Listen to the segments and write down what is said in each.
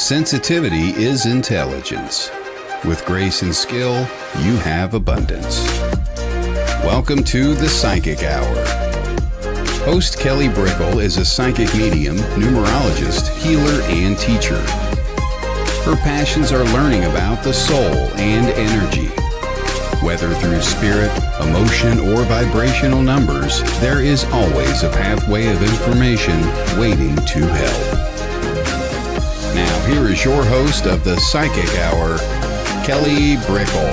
Sensitivity is intelligence. With grace and skill, you have abundance. Welcome to the Psychic Hour. Host Kelly Brickle is a psychic medium, numerologist, healer, and teacher. Her passions are learning about the soul and energy. Whether through spirit, emotion, or vibrational numbers, there is always a pathway of information waiting to help. Now, here is your host of the Psychic Hour, Kelly Brickle.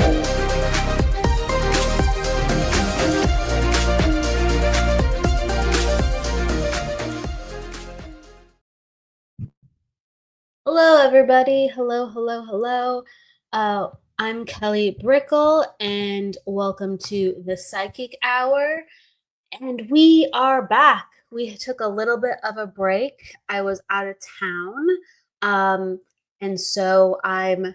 Hello, everybody. Hello. I'm Kelly Brickle, and welcome to the Psychic Hour. And we are back. We took a little bit of a break. I was out of town, and so I'm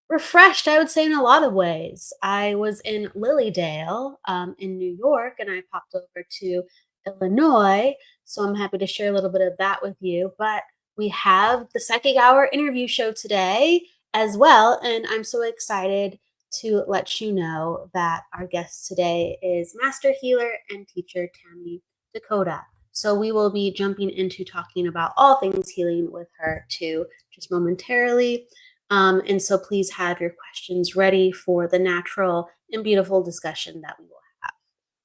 refreshed, I would say, in a lot of ways. I was in Lilydale, in New York, and I popped over to Illinois. So I'm happy to share a little bit of that with you. But we have the Psychic Hour interview show today as well. And I'm so excited to let you know that our guest today is Master Healer and Teacher Tammy Descoteaux. So we will be jumping into talking about all things healing with her too, just momentarily. And so please have your questions ready for the natural and beautiful discussion that we will have.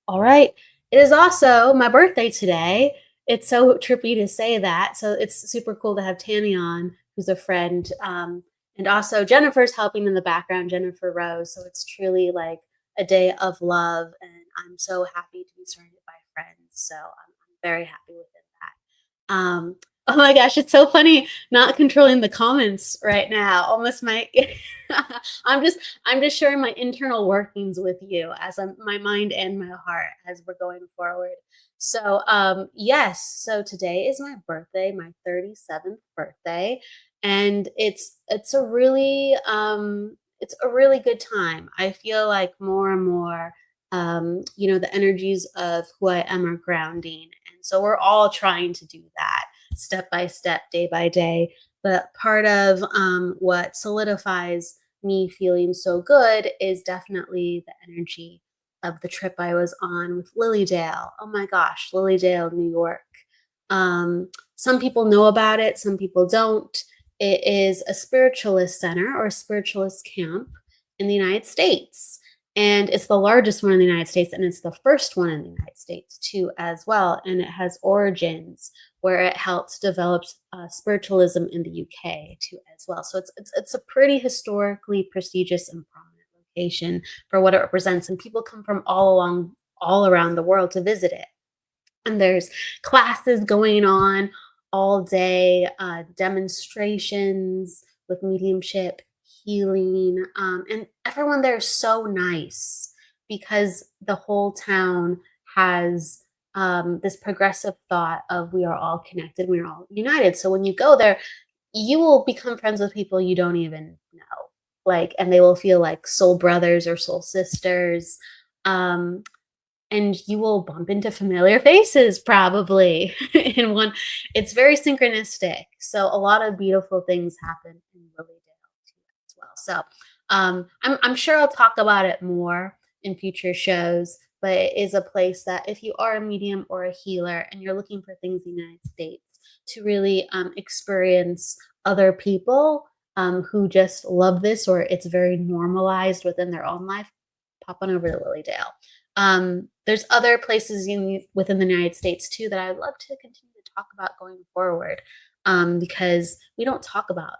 All right. It is also my birthday today. It's so trippy to say that. So it's super cool to have Tammy on, who's a friend. And also Jennifer's helping in the background, Jennifer Rose. So it's truly like a day of love. And I'm so happy to be surrounded by friends. So I'm very happy with that. Oh my gosh, it's so funny not controlling the comments right now. Almost my I'm just sharing my internal workings with you as my mind and my heart as we're going forward. So yes, so today is my birthday, my 37th birthday, and it's a really good time. I feel like more and more the energies of who I am are grounding. And so we're all trying to do that step by step, day by day. But part of what solidifies me feeling so good is definitely the energy of the trip I was on with Lilydale. Oh my gosh, Lilydale, New York. Some people know about it, some people don't. It is a spiritualist center or a spiritualist camp in the United States. And it's the largest one in the United States, and it's the first one in the United States too, as well. And it has origins where it helped develop spiritualism in the UK too, as well. So it's a pretty historically prestigious and prominent location for what it represents, and people come from all around the world to visit it. And there's classes going on all day, demonstrations with mediumship, healing, and everyone there is so nice because the whole town has this progressive thought of we are all connected, we are all united. So when you go there, you will become friends with people you don't even know, like, and they will feel like soul brothers or soul sisters. And you will bump into familiar faces probably in one. It's very synchronistic, so a lot of beautiful things happen in Lilydale too as well. So I'm sure I'll talk about it more in future shows, but it is a place that if you are a medium or a healer and you're looking for things in the United States to really experience other people who just love this, or it's very normalized within their own life, pop on over to Lilydale. There's other places within the United States too that I'd love to continue to talk about going forward, because we don't talk about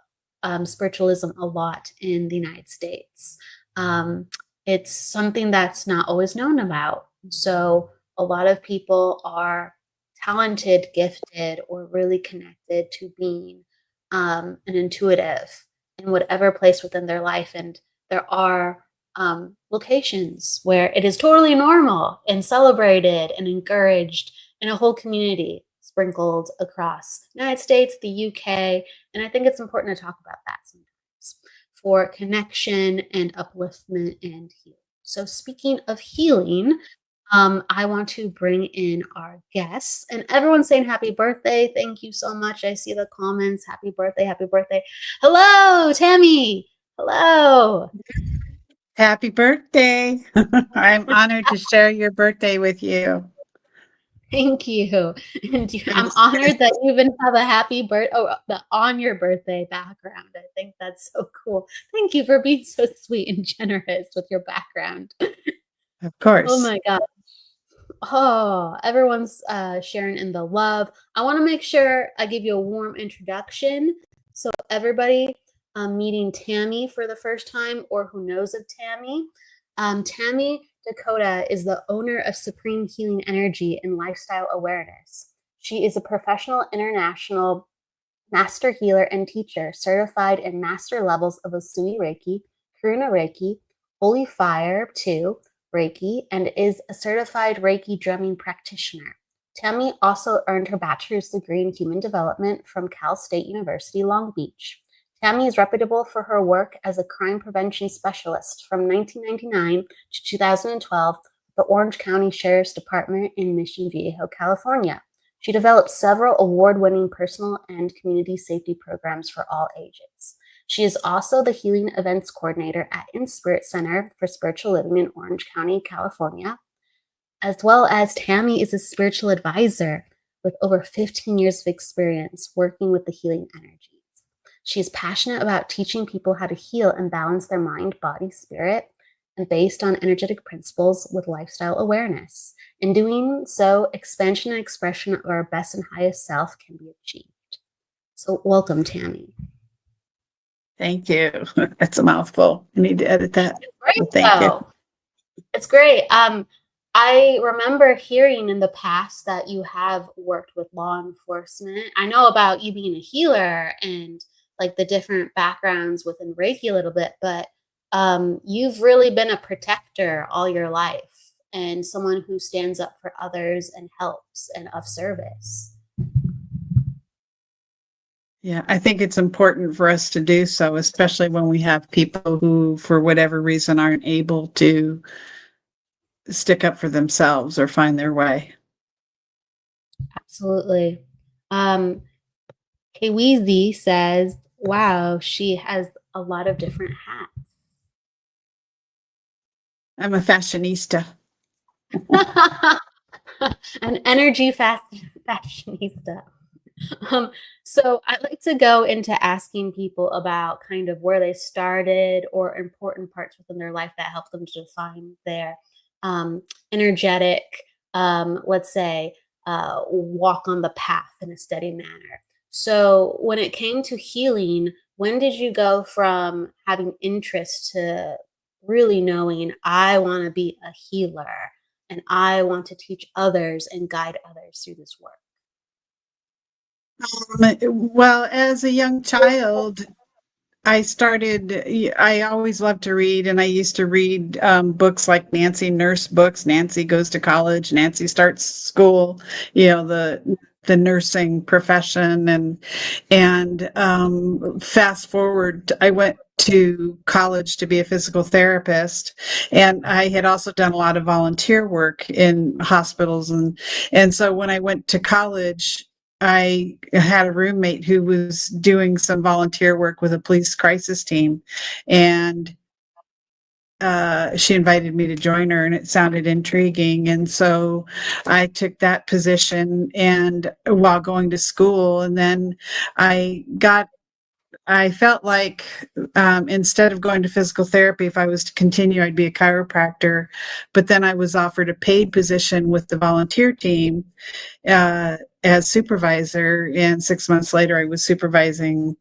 spiritualism a lot in the United States. It's something that's not always known about. So a lot of people are talented, gifted, or really connected to being an intuitive in whatever place within their life. And there are locations where it is totally normal and celebrated and encouraged in a whole community sprinkled across the United States, the UK, and I think it's important to talk about that sometimes for connection and upliftment and healing. So speaking of healing, I want to bring in our guests and everyone's saying happy birthday. Thank you so much. I see the comments. Happy birthday. Happy birthday. Hello, Tammy. Hello. Happy birthday. I'm honored to share your birthday with you. Thank you. And I'm Yes. honored that you even have a happy birth the on your birthday background. I think that's so cool. Thank you for being so sweet and generous with your background. Of Oh course. my god. Oh, everyone's sharing in the love. I want to make sure I give you a warm introduction. So, everybody meeting Tammy for the first time or who knows of Tammy, Tammy Descoteaux is the owner of Supreme Healing Energy and Lifestyle Awareness. She is a professional international master healer and teacher, certified in master levels of Usui Reiki, Karuna Reiki, Holy Fire 2 Reiki, and is a certified Reiki drumming practitioner. Tammy also earned her bachelor's degree in human development from Cal State University, Long Beach. Tammy is reputable for her work as a crime prevention specialist from 1999 to 2012 at the Orange County Sheriff's Department in Mission Viejo, California. She developed several award-winning personal and community safety programs for all ages. She is also the Healing Events Coordinator at In Spirit Center for Spiritual Living in Orange County, California, as well as Tammy is a spiritual advisor with over 15 years of experience working with the healing energies. She is passionate about teaching people how to heal and balance their mind, body, spirit, and based on energetic principles with lifestyle awareness. In doing so, expansion and expression of our best and highest self can be achieved. So, welcome, Tammy. Thank you. That's a mouthful. I need to edit that. Great, But thank you. though. It's great. I remember hearing in the past that you have worked with law enforcement. I know about you being a healer and like the different backgrounds within Reiki a little bit, but you've really been a protector all your life and someone who stands up for others and helps and of service. Yeah, I think it's important for us to do so, especially when we have people who, for whatever reason, aren't able to stick up for themselves or find their way. Absolutely. Um, Kweezy says, wow, she has a lot of different hats. I'm a fashionista. An energy fashionista. Um, so I'd like to go into asking people about kind of where they started or important parts within their life that helped them to define their energetic, let's say, walk on the path in a steady manner. So when it came to healing, when did you go from having interest to really knowing I want to be a healer and I want to teach others and guide others through this work? Well, as a young child, I always loved to read, and I used to read books like Nancy Nurse books. Nancy Goes to College, Nancy Starts School, the nursing profession. And fast forward, I went to college to be a physical therapist, and I had also done a lot of volunteer work in hospitals. And so when I went to college, I had a roommate who was doing some volunteer work with a police crisis team, and she invited me to join her, and it sounded intriguing. And so I took that position, and while going to school, and then I felt like instead of going to physical therapy, if I was to continue, I'd be a chiropractor. But then I was offered a paid position with the volunteer team as supervisor, and 6 months later I was supervising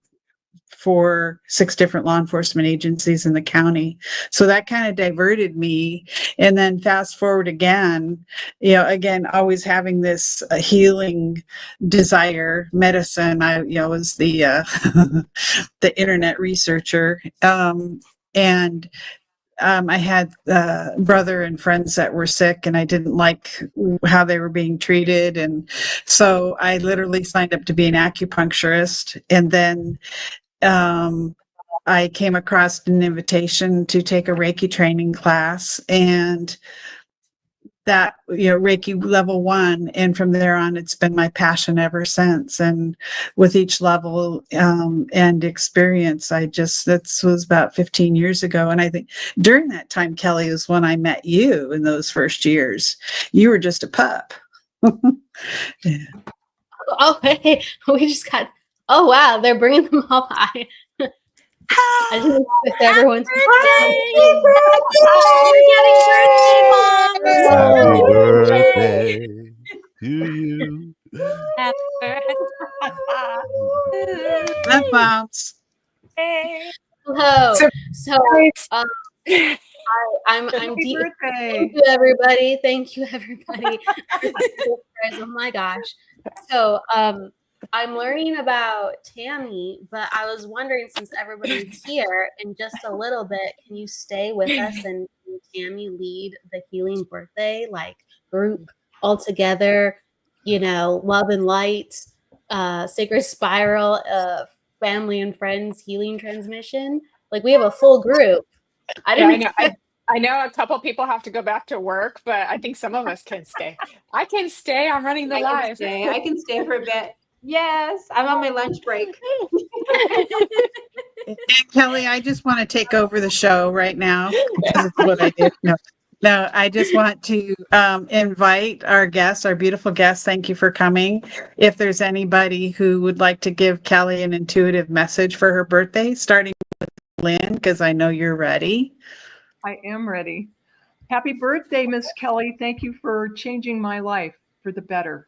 for 6 different law enforcement agencies in the county. So that kind of diverted me. And then fast forward again, again, always having this healing desire, medicine. I was the the internet researcher, and I had brother and friends that were sick, and I didn't like how they were being treated. And so I literally signed up to be an acupuncturist. And then I came across an invitation to take a Reiki training class. And that, Reiki level 1. And from there on, it's been my passion ever since. And with each level and experience, this was about 15 years ago. And I think during that time, Kelly, was when I met you in those first years. You were just a pup. Yeah. Oh, hey, we just got. Oh, wow, they're bringing them up. I didn't expect everyone to. Happy birthday to you. Happy birthday. Love bounce. Hello. So, I'm Happy deep. birthday. Thank you, everybody. Thank you, everybody. Oh my gosh. So, I'm learning about Tammy, but I was wondering, since everybody's here in just a little bit, can you stay with us and Tammy lead the healing birthday group all together? Love and light, sacred spiral, family and friends healing transmission. Like, we have a full group. I know a couple people have to go back to work, but I think some of us can stay. I can stay. I'm running the live. I can stay for a bit. Yes, I'm on my lunch break. And Kelly, I just want to take over the show right now because it's what I do. No, I just want to invite our guests, our beautiful guests. Thank you for coming. If there's anybody who would like to give Kelly an intuitive message for her birthday, starting with Lynn, because I know you're ready. I am ready. Happy birthday, Miss Kelly. Thank you for changing my life for the better.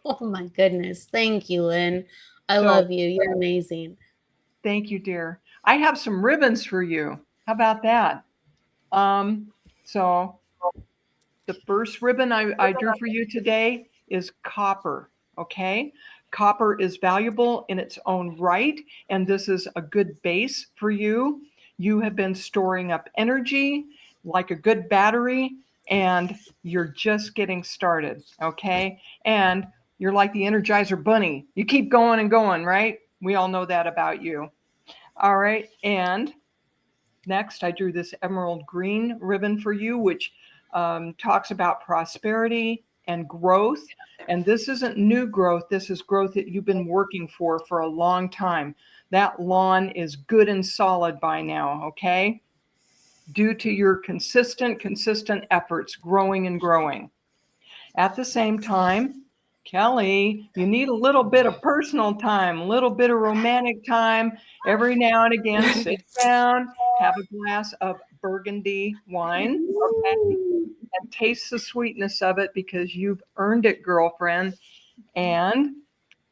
Oh my goodness. Thank you, Lynn. I love you. You're amazing. Thank you, dear. I have some ribbons for you. How about that? So the first ribbon I drew for you today is copper, okay? Copper is valuable in its own right, and this is a good base for you. You have been storing up energy like a good battery, and you're just getting started, okay? And you're like the Energizer Bunny. You keep going and going, right? We all know that about you. All right, and next I drew this emerald green ribbon for you, which talks about prosperity and growth. And this isn't new growth. This is growth that you've been working for a long time. That lawn is good and solid by now, okay? Due to your consistent efforts growing and growing. At the same time, Kelly, you need a little bit of personal time, a little bit of romantic time. Every now and again, sit down, have a glass of Burgundy wine, okay? And taste the sweetness of it because you've earned it, girlfriend. And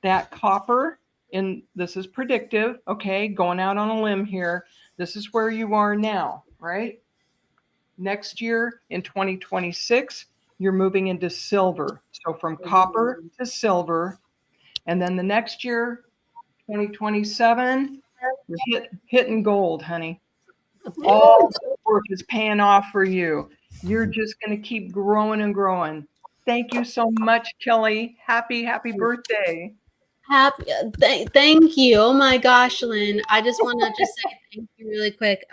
that copper, and this is predictive, okay? Going out on a limb here. This is where you are now, right? Next year in 2026, you're moving into silver. So from copper to silver. And then the next year, 2027, you're hitting gold, honey. All the work is paying off for you. You're just going to keep growing and growing. Thank you so much, Kelly. Happy birthday. Thank you. Oh my gosh, Lynn. I just want to say thank you really quick.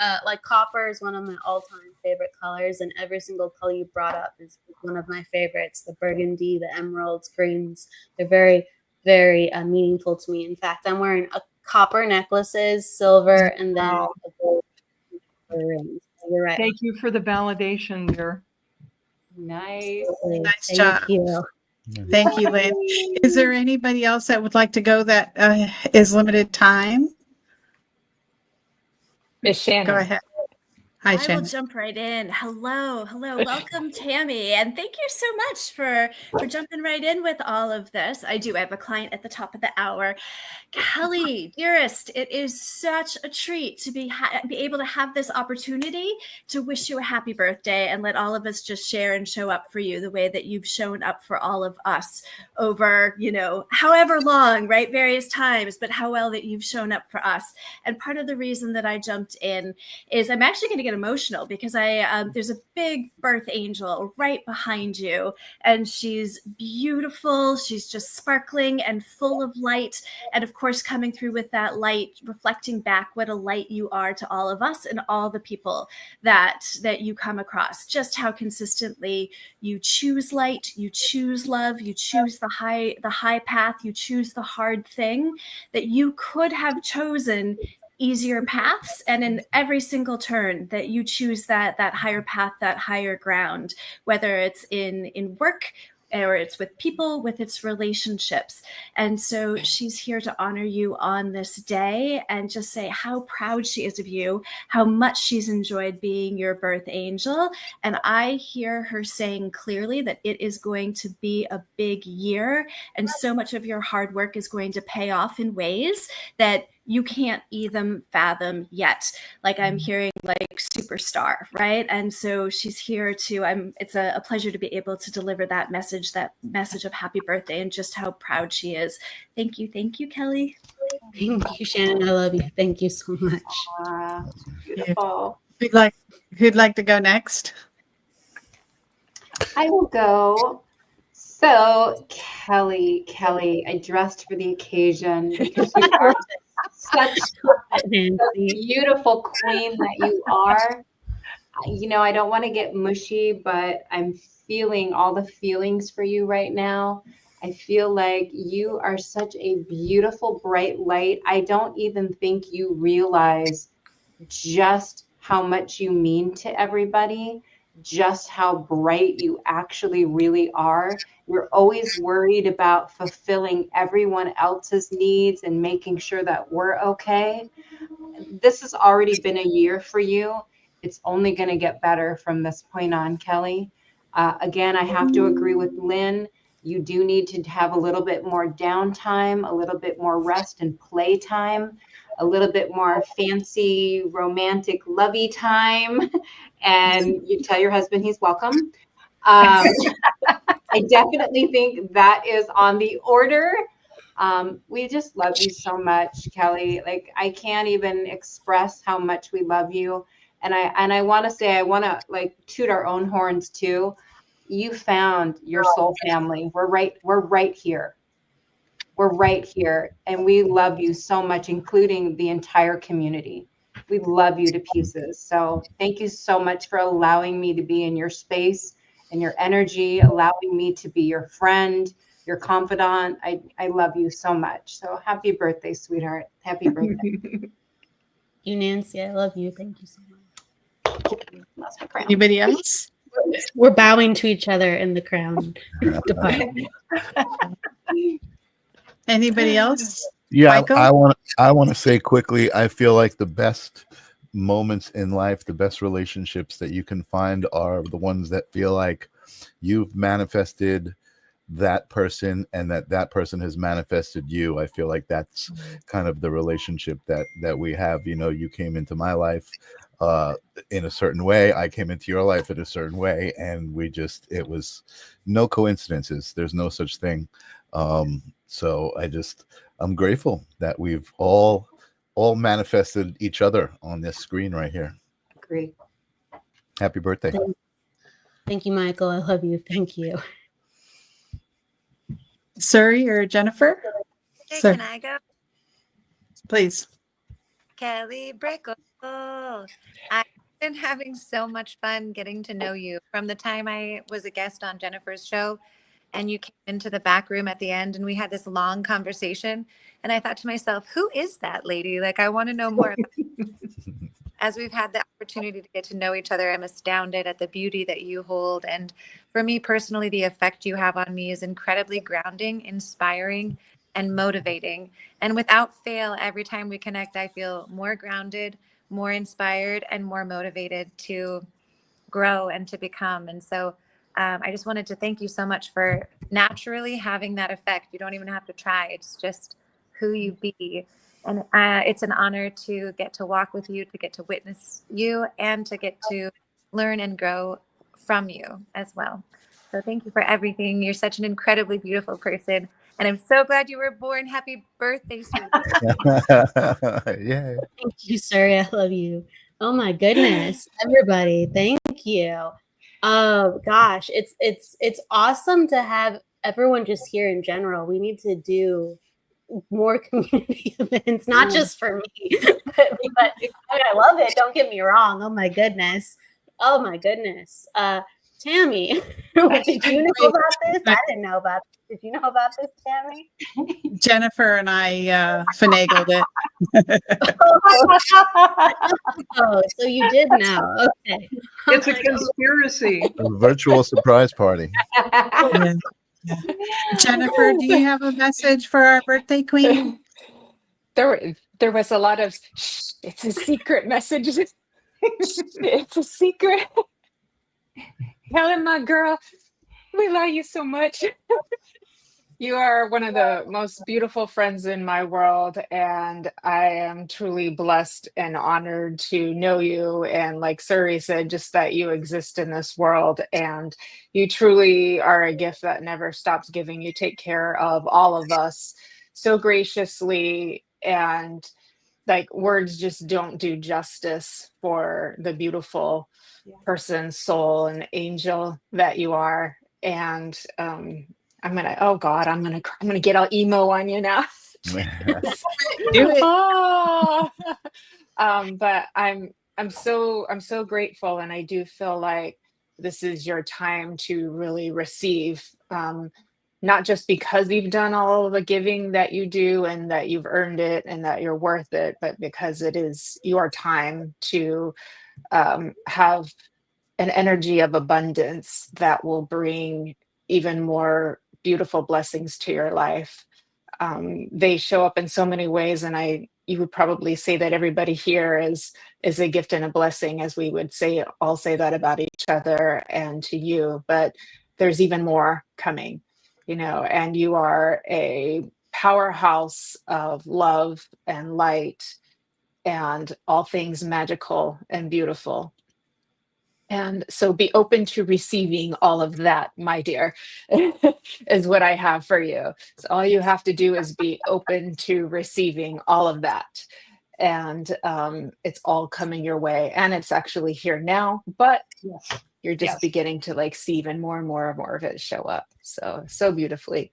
Copper is one of my all-time favorite colors, and every single color you brought up is one of my favorites. The burgundy, the emeralds, greens. They're very, very meaningful to me. In fact, I'm wearing a copper necklaces, silver, and then a gold rings. You're right. Thank you for the validation, dear. Nice. Nice Thank job. you. Thank you, Lynn. Is there anybody else that would like to go that is limited time? It's Shannon. Go ahead. Hi, I Shannon. will jump right in. Hello. Welcome, Tammy. And thank you so much for jumping right in with all of this. I have a client at the top of the hour. Kelly, dearest, it is such a treat to be able to have this opportunity to wish you a happy birthday and let all of us just share and show up for you the way that you've shown up for all of us over, however long, right? Various times, but how well that you've shown up for us. And part of the reason that I jumped in is I'm actually going to get get emotional because there's a big birth angel right behind you, and she's beautiful. She's just sparkling and full of light, and of course, coming through with that light, reflecting back what a light you are to all of us and all the people that you come across. Just how consistently you choose light, you choose love, you choose the high path, you choose the hard thing, that you could have chosen easier paths, and in every single turn that you choose that higher path, that higher ground, whether it's in work or it's with people, with its relationships. And so she's here to honor you on this day and just say how proud she is of you, how much she's enjoyed being your birth angel. And I hear her saying clearly that it is going to be a big year, and so much of your hard work is going to pay off in ways that you can't even fathom yet. Like I'm hearing like superstar, right? And so she's here to, it's a pleasure to be able to deliver that message of happy birthday and just how proud she is. Thank you, Kelly. Thank you, Shannon. I love you. Thank you so much. Beautiful. Who'd like to go next? I will go. So, Kelly, I dressed for the occasion because you are such a beautiful queen that you are. You know, I don't want to get mushy, but I'm feeling all the feelings for you right now. I feel like you are such a beautiful, bright light. I don't even think you realize just how much you mean to everybody, just how bright you actually really are. You're always worried about fulfilling everyone else's needs and making sure that we're okay. This has already been a year for you. It's only going to get better from this point on, Kelly. Again, I have to agree with Lynn. You do need to have a little bit more downtime, a little bit more rest and play time, a little bit more fancy, romantic, lovey time. And you tell your husband he's welcome. I definitely think that is on the order. We just love you so much, Kelly. Like I can't even express how much we love you. And I want to say, I want to like toot our own horns too. You found your soul family. We're right here. We're right here. And we love you so much, including the entire community. We love you to pieces. So thank you so much for allowing me to be in your space and your energy, allowing me to be your friend, your confidant. I love you so much. So happy birthday, sweetheart. Happy birthday. You, Nancy, I love you. Thank you so much. That's my crown. Anybody else? We're bowing to each other in the crown department. Anybody else? Yeah, Michael? I want to say quickly, I feel like the best moments in life, the best relationships that you can find are the ones that feel like you've manifested that person and that person has manifested you. I feel like that's kind of the relationship that we have. You know, you came into my life in a certain way, I came into your life in a certain way, and it was no coincidences. There's no such thing. So I'm grateful that we've all manifested each other on this screen right here. Agree. Happy birthday. Thank you, Michael. I love you. Thank you. Suri or Jennifer? Hey, Sir. can I go? Please. Kelly Brickle. I've been having so much fun getting to know you from the time I was a guest on Jennifer's show and you came into the back room at the end and we had this long conversation. And I thought to myself, who is that lady? Like, I want to know more about her. As we've had the opportunity to get to know each other, I'm astounded at the beauty that you hold. And for me personally, the effect you have on me is incredibly grounding, inspiring, and motivating. And without fail, every time we connect, I feel more grounded, more inspired, and more motivated to grow and to become. And so I just wanted to thank you so much for naturally having that effect. You don't even have to try. It's just who you be. And it's an honor to get to walk with you, to get to witness you, and to get to learn and grow from you as well. So thank you for everything. You're such an incredibly beautiful person. And I'm so glad you were born. Happy birthday, sweetheart. Yeah. Thank you, sir. I love you. Oh my goodness, everybody, thank you. Oh gosh, it's awesome to have everyone just here in general. We need to do more community events, not just for me, but I mean, I love it. Don't get me wrong. Oh my goodness. Oh my goodness. Tammy, did you know about this? I didn't know about this. Did you know about this, Tammy? Jennifer and I finagled it. Oh, so you did know. Okay. It's a conspiracy. A virtual surprise party. Yeah. Yeah. Jennifer, do you have a message for our birthday queen? There was a lot of shh, it's a secret message. It's a secret. Helen, my girl, we love you so much. You are one of the most beautiful friends in my world, and I am truly blessed and honored to know you. And like Suri said, just that you exist in this world, and you truly are a gift that never stops giving. You take care of all of us so graciously, and like words just don't do justice for the beautiful person, soul, and angel that you are. And oh God, I'm gonna get all emo on you now. Do it. Oh. But I'm so grateful, and I do feel like this is your time to really receive, not just because you've done all of the giving that you do and that you've earned it and that you're worth it, but because it is your time to have an energy of abundance that will bring even more beautiful blessings to your life. They show up in so many ways, and you would probably say that everybody here is a gift and a blessing, as we would all say that about each other and to you. But there's even more coming, and you are a powerhouse of love and light and all things magical and beautiful. And so be open to receiving all of that, my dear, is what I have for you. So all you have to do is be open to receiving all of that. And it's all coming your way. And it's actually here now, but you're just beginning to like see even more and more and more of it show up. So beautifully.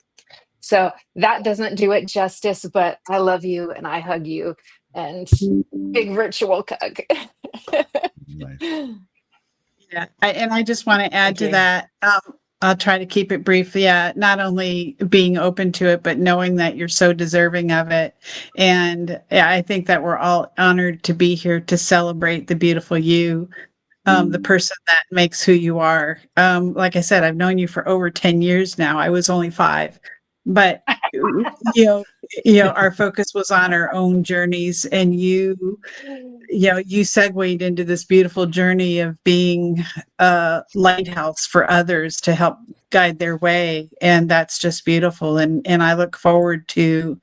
So that doesn't do it justice, but I love you and I hug you, and big virtual hug. Nice. Yeah, I just want to add to you. that. I'll try to keep it brief. Yeah, not only being open to it, but knowing that you're so deserving of it. And yeah, I think that we're all honored to be here to celebrate the beautiful you, the person that makes who you are. Like I said, I've known you for over 10 years now. I was only 5, but our focus was on our own journeys, and you segued into this beautiful journey of being a lighthouse for others to help guide their way. And that's just beautiful. And I look forward to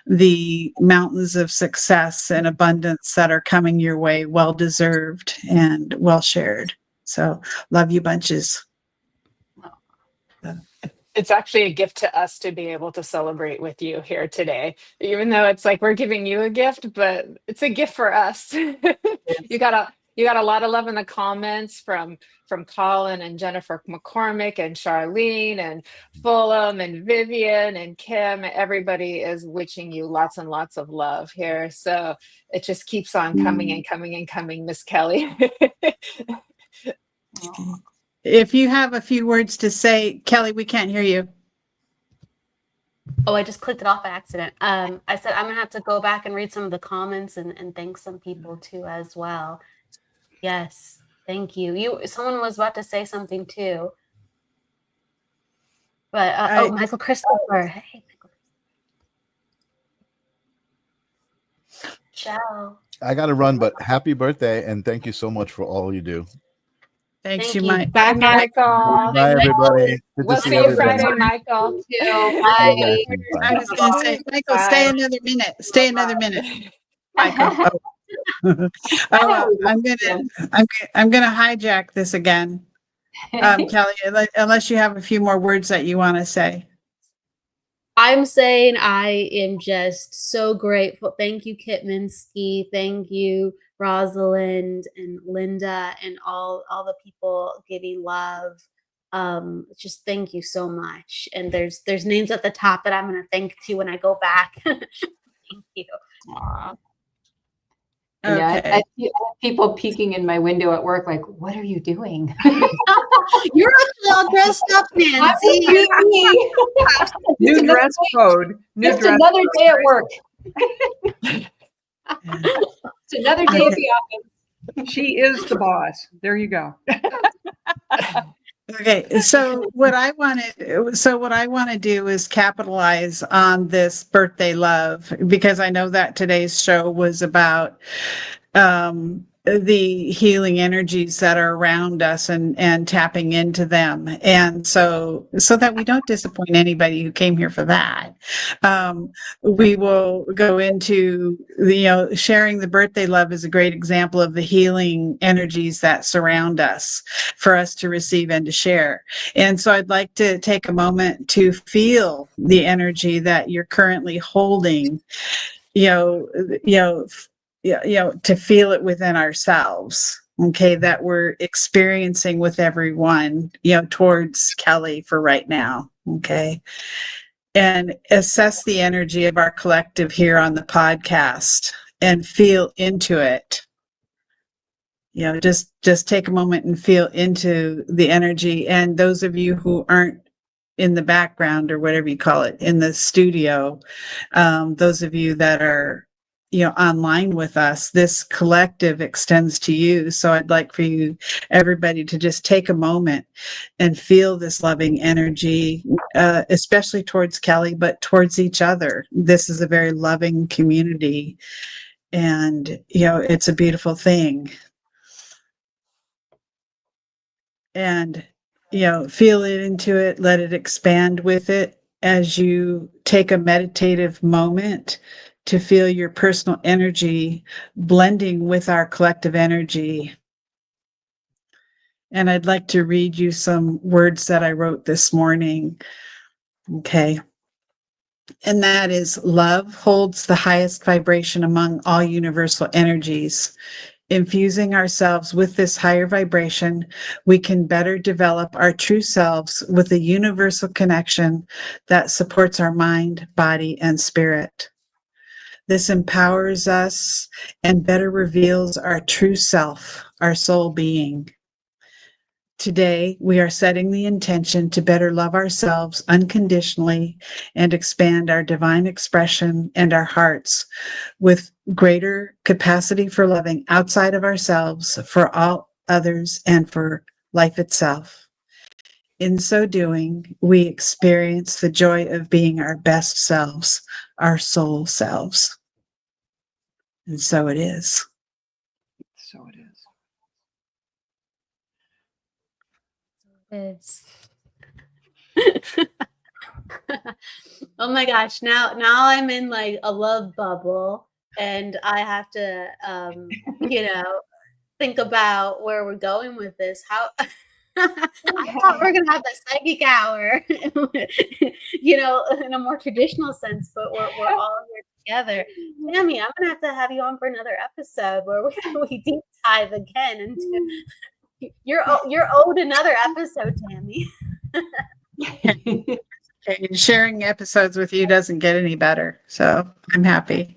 the mountains of success and abundance that are coming your way, well deserved and well shared. So love you bunches. It's actually a gift to us to be able to celebrate with you here today, even though it's like we're giving you a gift, but it's a gift for us. You got a lot of love in the comments from Colin and Jennifer McCormick and Charlene and Fulham and Vivian and Kim. Everybody is wishing you lots and lots of love here. So it just keeps on coming and coming and coming, Miss Kelly. If you have a few words to say, Kelly, we can't hear you. Oh, I just clicked it off by accident. I said I'm gonna have to go back and read some of the comments and thank some people too as well. Yes, thank you. Someone was about to say something too. But Michael Christopher. Hey, Michael. Ciao. I got to run, but happy birthday and thank you so much for all you do. Thanks, Thank you you. might. Bye, Michael. Bye, everybody. Good to We'll see see you everybody. Friday, Michael. Bye. I was going to say, Michael, stay another minute. Stay another minute, Michael. I'm gonna hijack this again, Kelly. Unless you have a few more words that you want to say. I'm saying I am just so grateful. Thank you, Kitminski. Thank you, Rosalind and Linda, and all the people giving love. Just thank you so much. And there's names at the top that I'm gonna thank to when I go back. Thank you. Aw. Okay. Yeah, I have people peeking in my window at work, like, "What are you doing?" You're actually all dressed up, I'm just Nancy. being me. New Just dress code. New just dress. another day at work. Yeah. It's another day at Okay. the office. She is the boss. There you go. Okay, so what I want to do is capitalize on this birthday love, because I know that today's show was about the healing energies that are around us and tapping into them, and so that we don't disappoint anybody who came here for that. We will go into sharing the birthday love is a great example of the healing energies that surround us for us to receive and to share. And so I'd like to take a moment to feel the energy that you're currently holding, you know, you know, to feel it within ourselves. Okay, that we're experiencing with everyone, towards Kelly for right now. Okay. And assess the energy of our collective here on the podcast and feel into it. Just take a moment and feel into the energy. And those of you who aren't in the background, or whatever you call it, in the studio, those of you that are online with us, this collective extends to you. So I'd like for you, everybody, to just take a moment and feel this loving energy, especially towards Kelly, but towards each other. This is a very loving community, and it's a beautiful thing. And feel it into it, let it expand with it as you take a meditative moment to feel your personal energy blending with our collective energy. And I'd like to read you some words that I wrote this morning. Okay. And that is: love holds the highest vibration among all universal energies. Infusing ourselves with this higher vibration, we can better develop our true selves with a universal connection that supports our mind, body, and spirit. This empowers us and better reveals our true self, our soul being. Today, we are setting the intention to better love ourselves unconditionally and expand our divine expression and our hearts with greater capacity for loving outside of ourselves, for all others, and for life itself. In so doing, we experience the joy of being our best selves, our soul selves. And so it is. So it is. It's oh my gosh, now I'm in like a love bubble, and I have to think about where we're going with this. How I thought we are gonna have the psychic hour, in a more traditional sense, but we're all here together. Tammy, I'm gonna have to have you on for another episode where we deep dive again into you're owed another episode, Tammy. Okay, sharing episodes with you doesn't get any better, so I'm happy.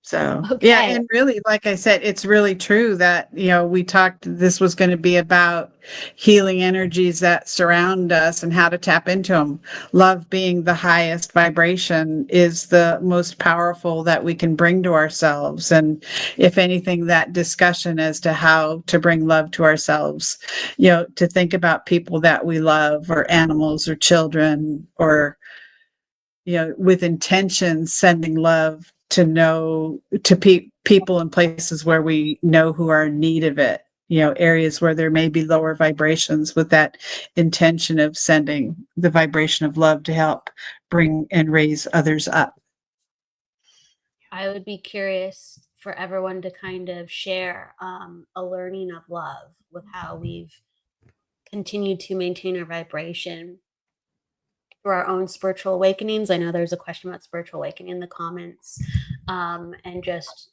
So, yeah, Okay. and really, like I said, it's really true that, we talked, this was going to be about healing energies that surround us and how to tap into them. Love being the highest vibration is the most powerful that we can bring to ourselves. And if anything, that discussion as to how to bring love to ourselves, to think about people that we love, or animals, or children, or with intention, sending love to people in places where we know who are in need of it, areas where there may be lower vibrations, with that intention of sending the vibration of love to help bring and raise others up. I would be curious for everyone to kind of share a learning of love with how we've continued to maintain our vibration through our own spiritual awakenings. I know there's a question about spiritual awakening in the comments, and just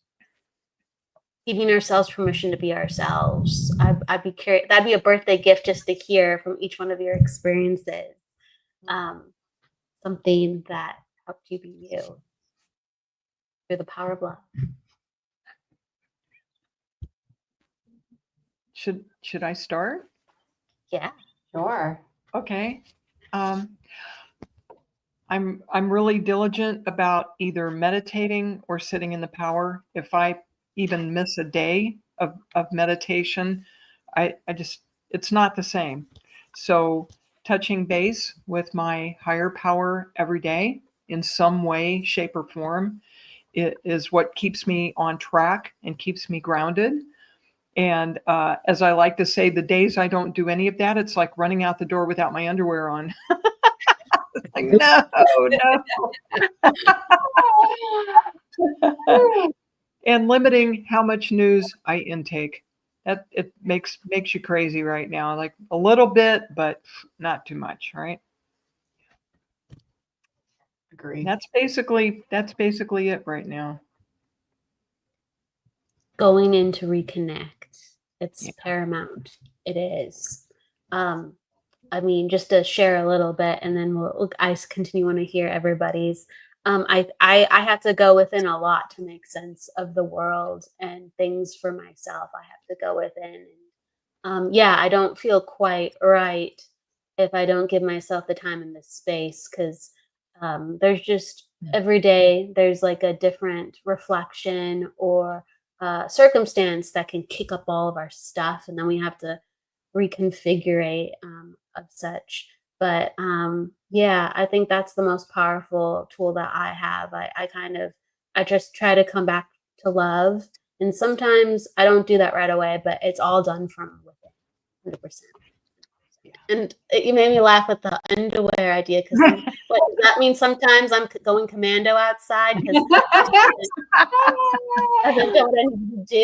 giving ourselves permission to be ourselves. I'd be curious. That'd be a birthday gift just to hear from each one of your experiences. Something that helped you be you through the power of love. Should I start? Yeah. Sure. Okay. I'm really diligent about either meditating or sitting in the power. If I even miss a day of meditation, I just, it's not the same. So touching base with my higher power every day in some way, shape, or form, it is what keeps me on track and keeps me grounded. And as I like to say, the days I don't do any of that, it's like running out the door without my underwear on. Like, no. And limiting how much news I intake. That it makes you crazy right now. Like a little bit, but not too much, right? Agree. That's basically it right now. Going in to reconnect. It's paramount. It is. I mean, just to share a little bit, and then I continue want to hear everybody's. I have to go within a lot to make sense of the world and things for myself. I have to go within. I don't feel quite right if I don't give myself the time and the space, because there's just every day there's like a different reflection or circumstance that can kick up all of our stuff, and then we have to reconfigure of such. But I think that's the most powerful tool that I have. I just try to come back to love, and sometimes I don't do that right away, but it's all done from within, 100%. And you made me laugh with the underwear idea, because does that mean sometimes I'm going commando outside? Because I don't know what I need to do.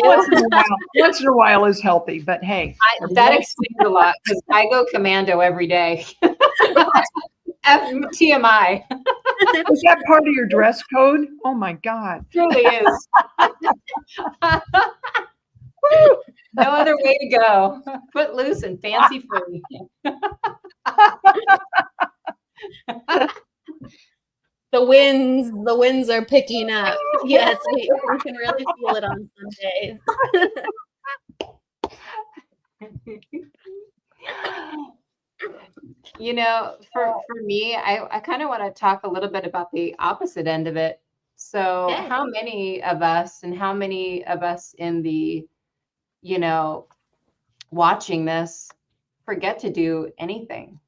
Once in a while is healthy, but hey. That explains a lot, because I go commando every day. TMI. Is that part of your dress code? Oh my God. It truly is. No other way to go. Foot loose and fancy free. The winds are picking up. Yes, we can really feel it on some days. You know, for me, I kind of want to talk a little bit about the opposite end of it. So how many of us in the, watching this forget to do anything?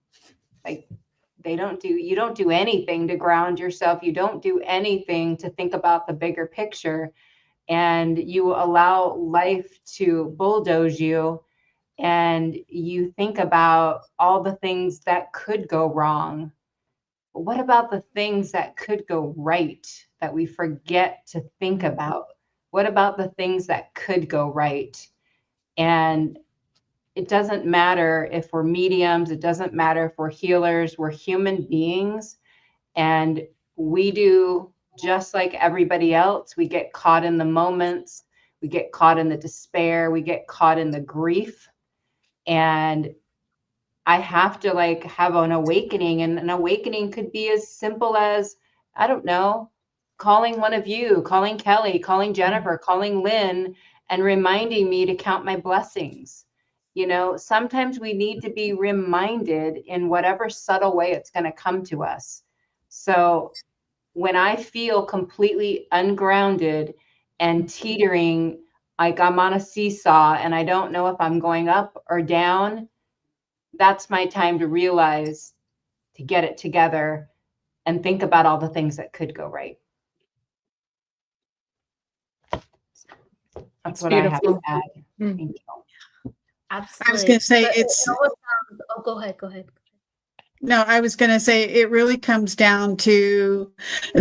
Like you don't do anything to ground yourself. You don't do anything to think about the bigger picture, and you allow life to bulldoze you, and you think about all the things that could go wrong. But what about the things that could go right that we forget to think about? What about the things that could go right? And it doesn't matter if we're mediums, it doesn't matter if we're healers, we're human beings, and we do just like everybody else. We get caught in the moments, we get caught in the despair, we get caught in the grief. And I have to have an awakening, and an awakening could be as simple as, I don't know, calling one of you, calling Kelly, calling Jennifer, calling Lynn, and reminding me to count my blessings. Sometimes we need to be reminded in whatever subtle way it's going to come to us. So when I feel completely ungrounded and teetering, like I'm on a seesaw and I don't know if I'm going up or down, that's my time to realize, to get it together and think about all the things that could go right. That's what beautiful. I have to add. Thank you. Absolutely. I was going to say it's. Go ahead. No, I was going to say it really comes down to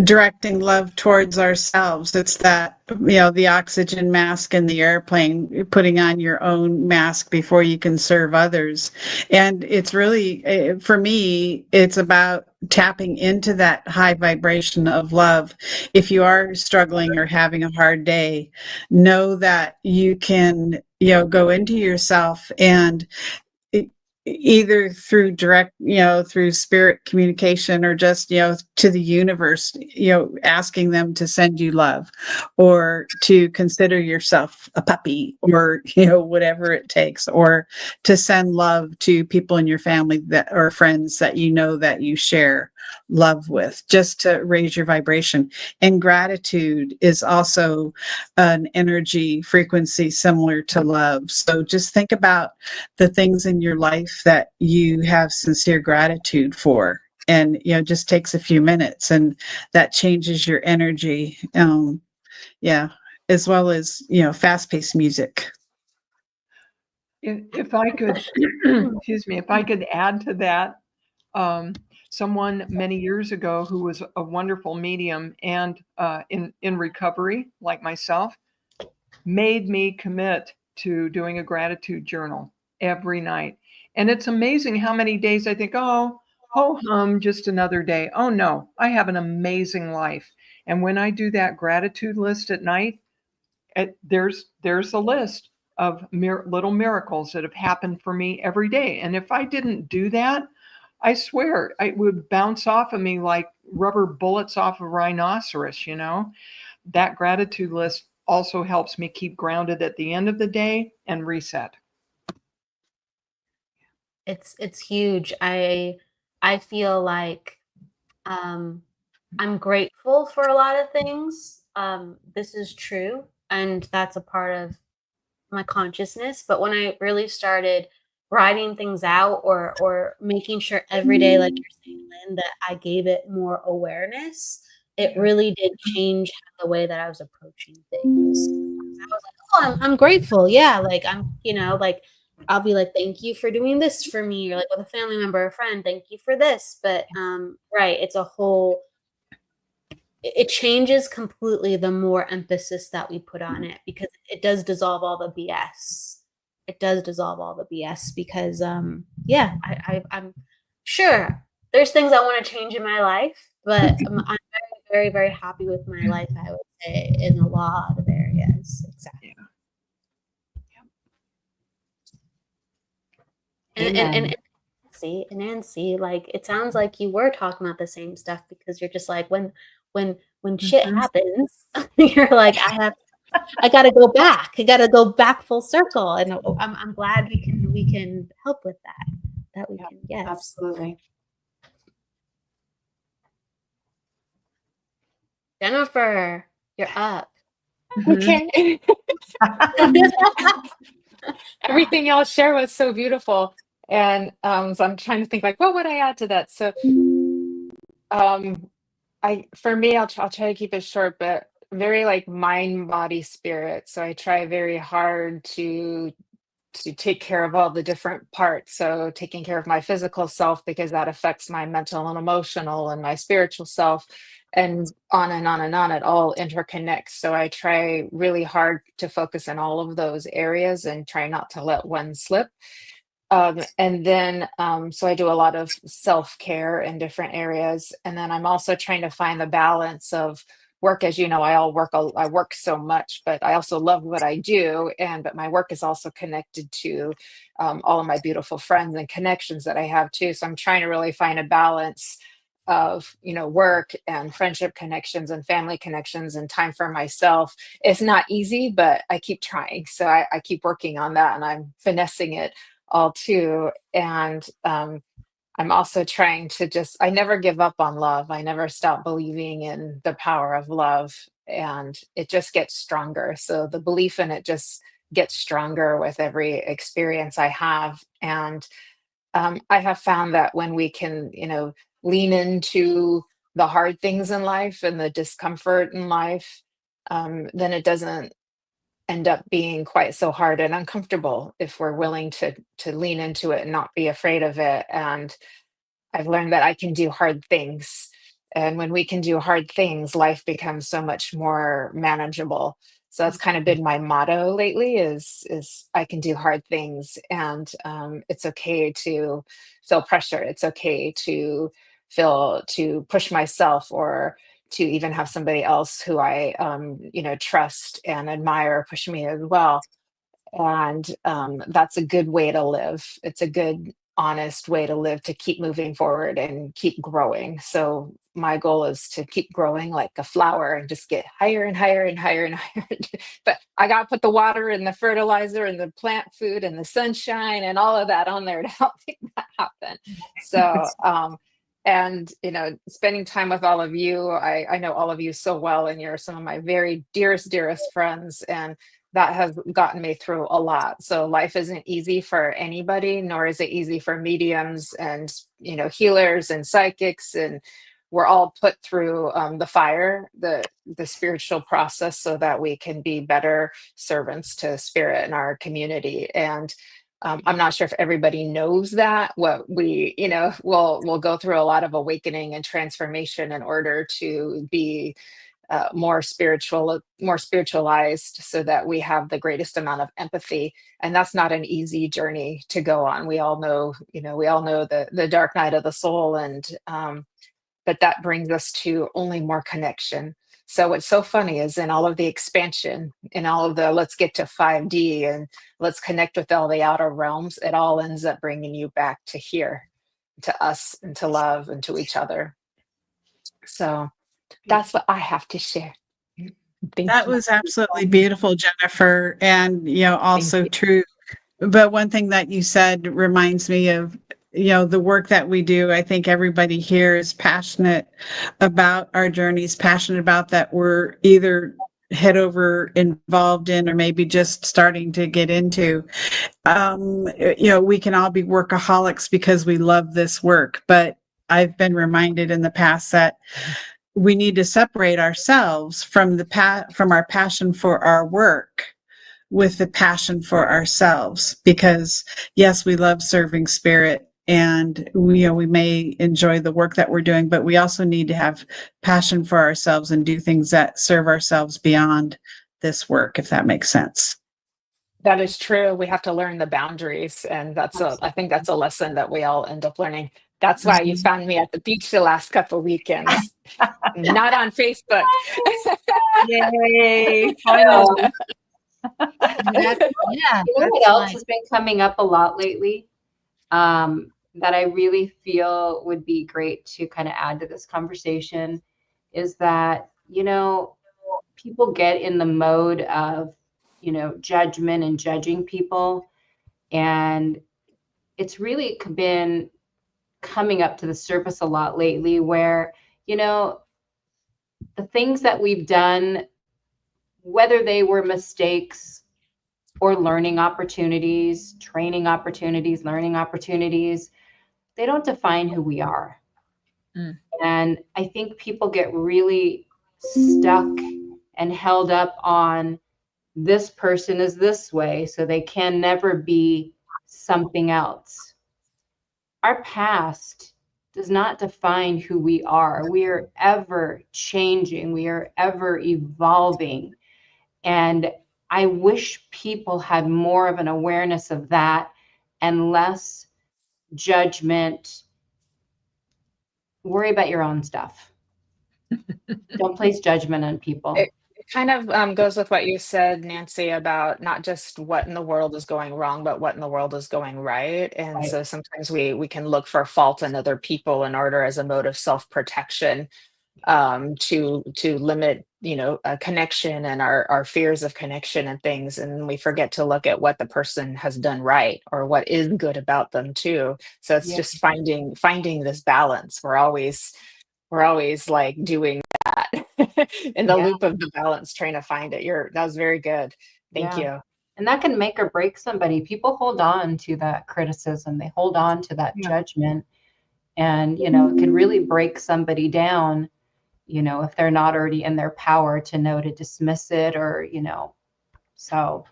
directing love towards ourselves. It's that, the oxygen mask in the airplane, putting on your own mask before you can serve others. And it's really, for me, it's about tapping into that high vibration of love. If you are struggling or having a hard day, know that you can, go into yourself and e- either through direct, through spirit communication, or just, to the universe, asking them to send you love, or to consider yourself a puppy, or, whatever it takes, or to send love to people in your family that or friends that that you share love with, just to raise your vibration. And gratitude is also an energy frequency similar to love. So just think about the things in your life that you have sincere gratitude for, and just takes a few minutes, and that changes your energy. Yeah, as well as fast-paced music. If I could, excuse me, if I could add to that, someone many years ago who was a wonderful medium and in recovery, like myself, made me commit to doing a gratitude journal every night. And it's amazing how many days I think, oh, ho hum, just another day. Oh no, I have an amazing life. And when I do that gratitude list at night, there's a list of little miracles that have happened for me every day. And if I didn't do that, I swear it would bounce off of me like rubber bullets off a rhinoceros. That gratitude list also helps me keep grounded at the end of the day and reset. It's huge. I feel like I'm grateful for a lot of things. This is true, and that's a part of my consciousness. But when I really started writing things out, or making sure every day, like you're saying, Lynn, that I gave it more awareness, it really did change the way that I was approaching things. I was like, oh, I'm grateful. Yeah, like like I'll be like, thank you for doing this for me, or like with a family member or friend, thank you for this. But right, it's a whole it changes completely the more emphasis that we put on it, because it does dissolve all the BS. It does dissolve all the BS because yeah, I'm sure there's things I want to change in my life, but I'm very, very, very happy with my life, I would say, in a lot of areas. Exactly. And Nancy, like it sounds like you were talking about the same stuff, because you're just like when shit happens, you're like, I gotta go back. I gotta go back full circle. And I'm glad we can help with that. That we can, yes. Absolutely. Jennifer, you're up. Okay. Everything y'all share was so beautiful. And so I'm trying to think like, what would I add to that? So for me, I'll try to keep it short, but very like mind, body, spirit. So I try very hard to take care of all the different parts. So taking care of my physical self, because that affects my mental and emotional and my spiritual self, and on and on and on. It all interconnects. So I try really hard to focus in all of those areas and try not to let one slip. And then, so I do a lot of self care in different areas. And then I'm also trying to find the balance of work. As you know, I work so much, but I also love what I do. But my work is also connected to all of my beautiful friends and connections that I have too. So I'm trying to really find a balance of, work and friendship connections and family connections and time for myself. It's not easy, but I keep trying. So I keep working on that, and I'm finessing it all too. And I'm also trying to I never give up on love. I never stop believing in the power of love, and it just gets stronger. So the belief in it just gets stronger with every experience I have. And I have found that when we can, lean into the hard things in life and the discomfort in life, then it doesn't end up being quite so hard and uncomfortable if we're willing to lean into it and not be afraid of it. And I've learned that I can do hard things. And when we can do hard things, life becomes so much more manageable. So that's kind of been my motto lately is I can do hard things, and it's okay to feel pressure. It's okay to push myself, or to even have somebody else who I trust and admire push me as well. And that's a good way to live. It's a good, honest way to live, to keep moving forward and keep growing. So my goal is to keep growing like a flower and just get higher and higher and higher and higher. But I got to put the water and the fertilizer and the plant food and the sunshine and all of that on there to help make that happen. So and spending time with all of you, I know all of you so well, and you're some of my very dearest friends, and that has gotten me through a lot. So life isn't easy for anybody, nor is it easy for mediums and healers and psychics, and we're all put through the fire, the spiritual process, so that we can be better servants to spirit in our community. And I'm not sure if everybody knows that. What we, we'll go through a lot of awakening and transformation in order to be more spiritual, more spiritualized, so that we have the greatest amount of empathy. And that's not an easy journey to go on. We all know, the dark night of the soul, and but that brings us to only more connection. So what's so funny is, in all of the expansion, in all of the let's get to 5D and let's connect with all the outer realms, it all ends up bringing you back to here, to us, and to love, and to each other. So that's what I have to share. That was absolutely beautiful, Jennifer, and also you. true. But one thing that you said reminds me of the work that we do. I think everybody here is passionate about our journeys, passionate about that we're either head over involved in, or maybe just starting to get into. We can all be workaholics because we love this work, but I've been reminded in the past that we need to separate ourselves from from our passion for our work with the passion for ourselves, because yes, we love serving spirit, and we may enjoy the work that we're doing, but we also need to have passion for ourselves and do things that serve ourselves beyond this work, if that makes sense. That is true. We have to learn the boundaries, and I think that's a lesson that we all end up learning. That's why you found me at the beach the last couple weekends, not on Facebook. Yay! Finally. Yeah, What else has been coming up a lot lately, that I really feel would be great to kind of add to this conversation, is that, people get in the mode of, judgment and judging people. And it's really been coming up to the surface a lot lately, where, the things that we've done, whether they were mistakes or learning opportunities, training opportunities, learning opportunities, they don't define who we are. And I think people get really stuck and held up on, this person is this way, so they can never be something else. Our past does not define who we are. We are ever changing. We are ever evolving. And I wish people had more of an awareness of that and less judgment. Worry about your own stuff. Don't place judgment on people. It kind of goes with what you said, Nancy, about not just what in the world is going wrong, but what in the world is going right. And Right. so sometimes we can look for fault in other people in order, as a mode of self-protection, to limit a connection, and our fears of connection and things, and we forget to look at what the person has done right, or what is good about them too. So it's Yeah. just finding this balance. We're always like doing that in the Yeah. loop of the balance, trying to find it. That was very good. Thank Yeah. you. And that can make or break somebody. People hold on to that criticism. They hold on to that judgment. And, it could really break somebody down, if they're not already in their power to know to dismiss it, or, so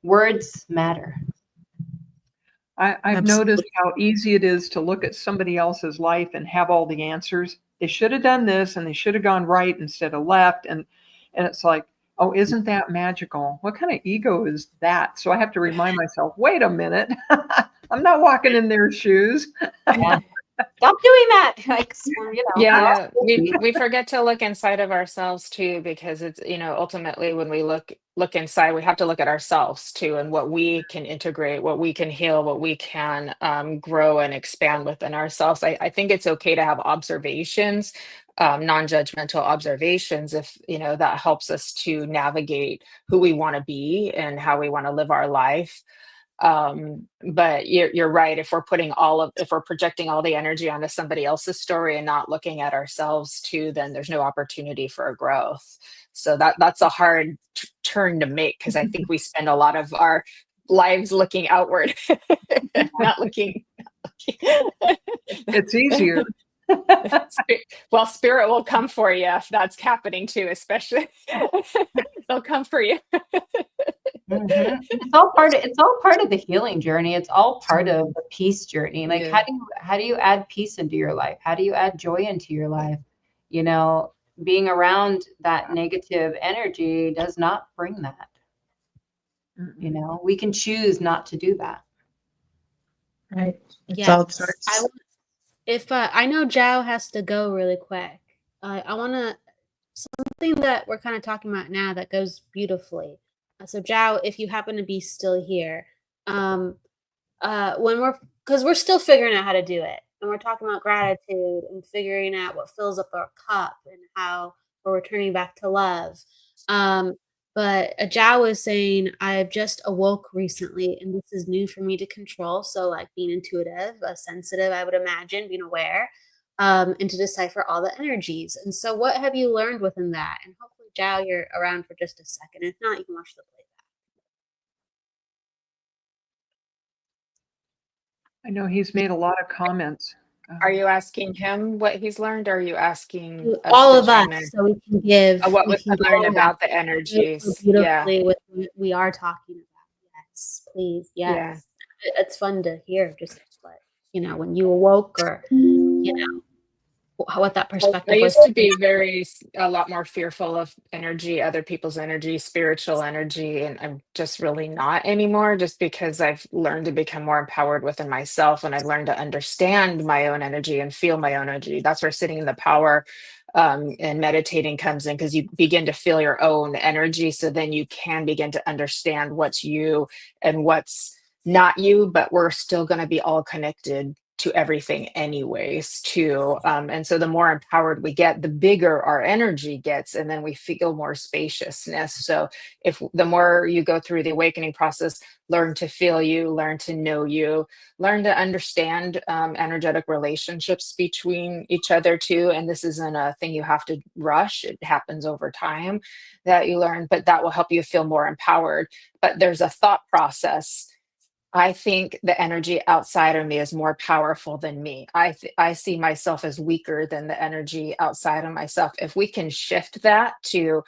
words matter. I've noticed how easy it is to look at somebody else's life and have all the answers. They should have done this and they should have gone right instead of left. And it's like, oh, isn't that magical? What kind of ego is that? So I have to remind myself, wait a minute, I'm not walking in their shoes. Yeah. Stop doing that. Like, you know, Yeah, we forget to look inside of ourselves too, because it's, ultimately when we look inside, we have to look at ourselves too, and what we can integrate, what we can heal, what we can grow and expand within ourselves. I think it's okay to have observations, non-judgmental observations, if that helps us to navigate who we want to be and how we want to live our life. But you're right. If we're projecting all the energy onto somebody else's story and not looking at ourselves too, then there's no opportunity for growth. So that's a hard turn to make, because I think we spend a lot of our lives looking outward, not looking. It's easier. Well, spirit will come for you if that's happening too, especially. They'll come for you. Mm-hmm. It's all part of the healing journey. It's all part of the peace journey. Like, Yeah. how do you add peace into your life? How do you add joy into your life? You know, being around that negative energy does not bring that. You know, we can choose not to do that. Right. It's Yeah. all sorts. If I know Zhao has to go really quick, I want to something that we're kind of talking about now that goes beautifully. So Zhao, if you happen to be still here, because we're still figuring out how to do it, and we're talking about gratitude and figuring out what fills up our cup and how we're returning back to love. But Zhao was saying, I've just awoke recently, and this is new for me to control. So, like being intuitive, sensitive, I would imagine, being aware, and to decipher all the energies. And so, what have you learned within that? And hopefully, Zhao, you're around for just a second. If not, you can watch the playback. I know he's made a lot of comments. Are you asking him what he's learned, or are you asking us All to of us, chime in? so we can give. What We we can can learn go about the so energies. Yeah, beautifully with what we are talking about. Yes, please. yeah. Yes, it's fun to hear. Just what when you awoke, or what that I perspective was. used to be a lot more fearful of energy, other people's energy, spiritual energy, and I'm just really not anymore, just because I've learned to become more empowered within myself, and I've learned to understand my own energy and feel my own energy. That's where sitting in the power and meditating comes in, because you begin to feel your own energy. So then you can begin to understand what's you and what's not you, but we're still going to be all connected to everything anyways too, and so the more empowered we get, the bigger our energy gets, and then we feel more spaciousness. So if the more you go through the awakening process, learn to feel you, learn to know you, learn to understand energetic relationships between each other too. And this isn't a thing you have to rush, it happens over time that you learn, but that will help you feel more empowered. But there's a thought process. I think the energy outside of me is more powerful than me. I see myself as weaker than the energy outside of myself. If we can shift that to,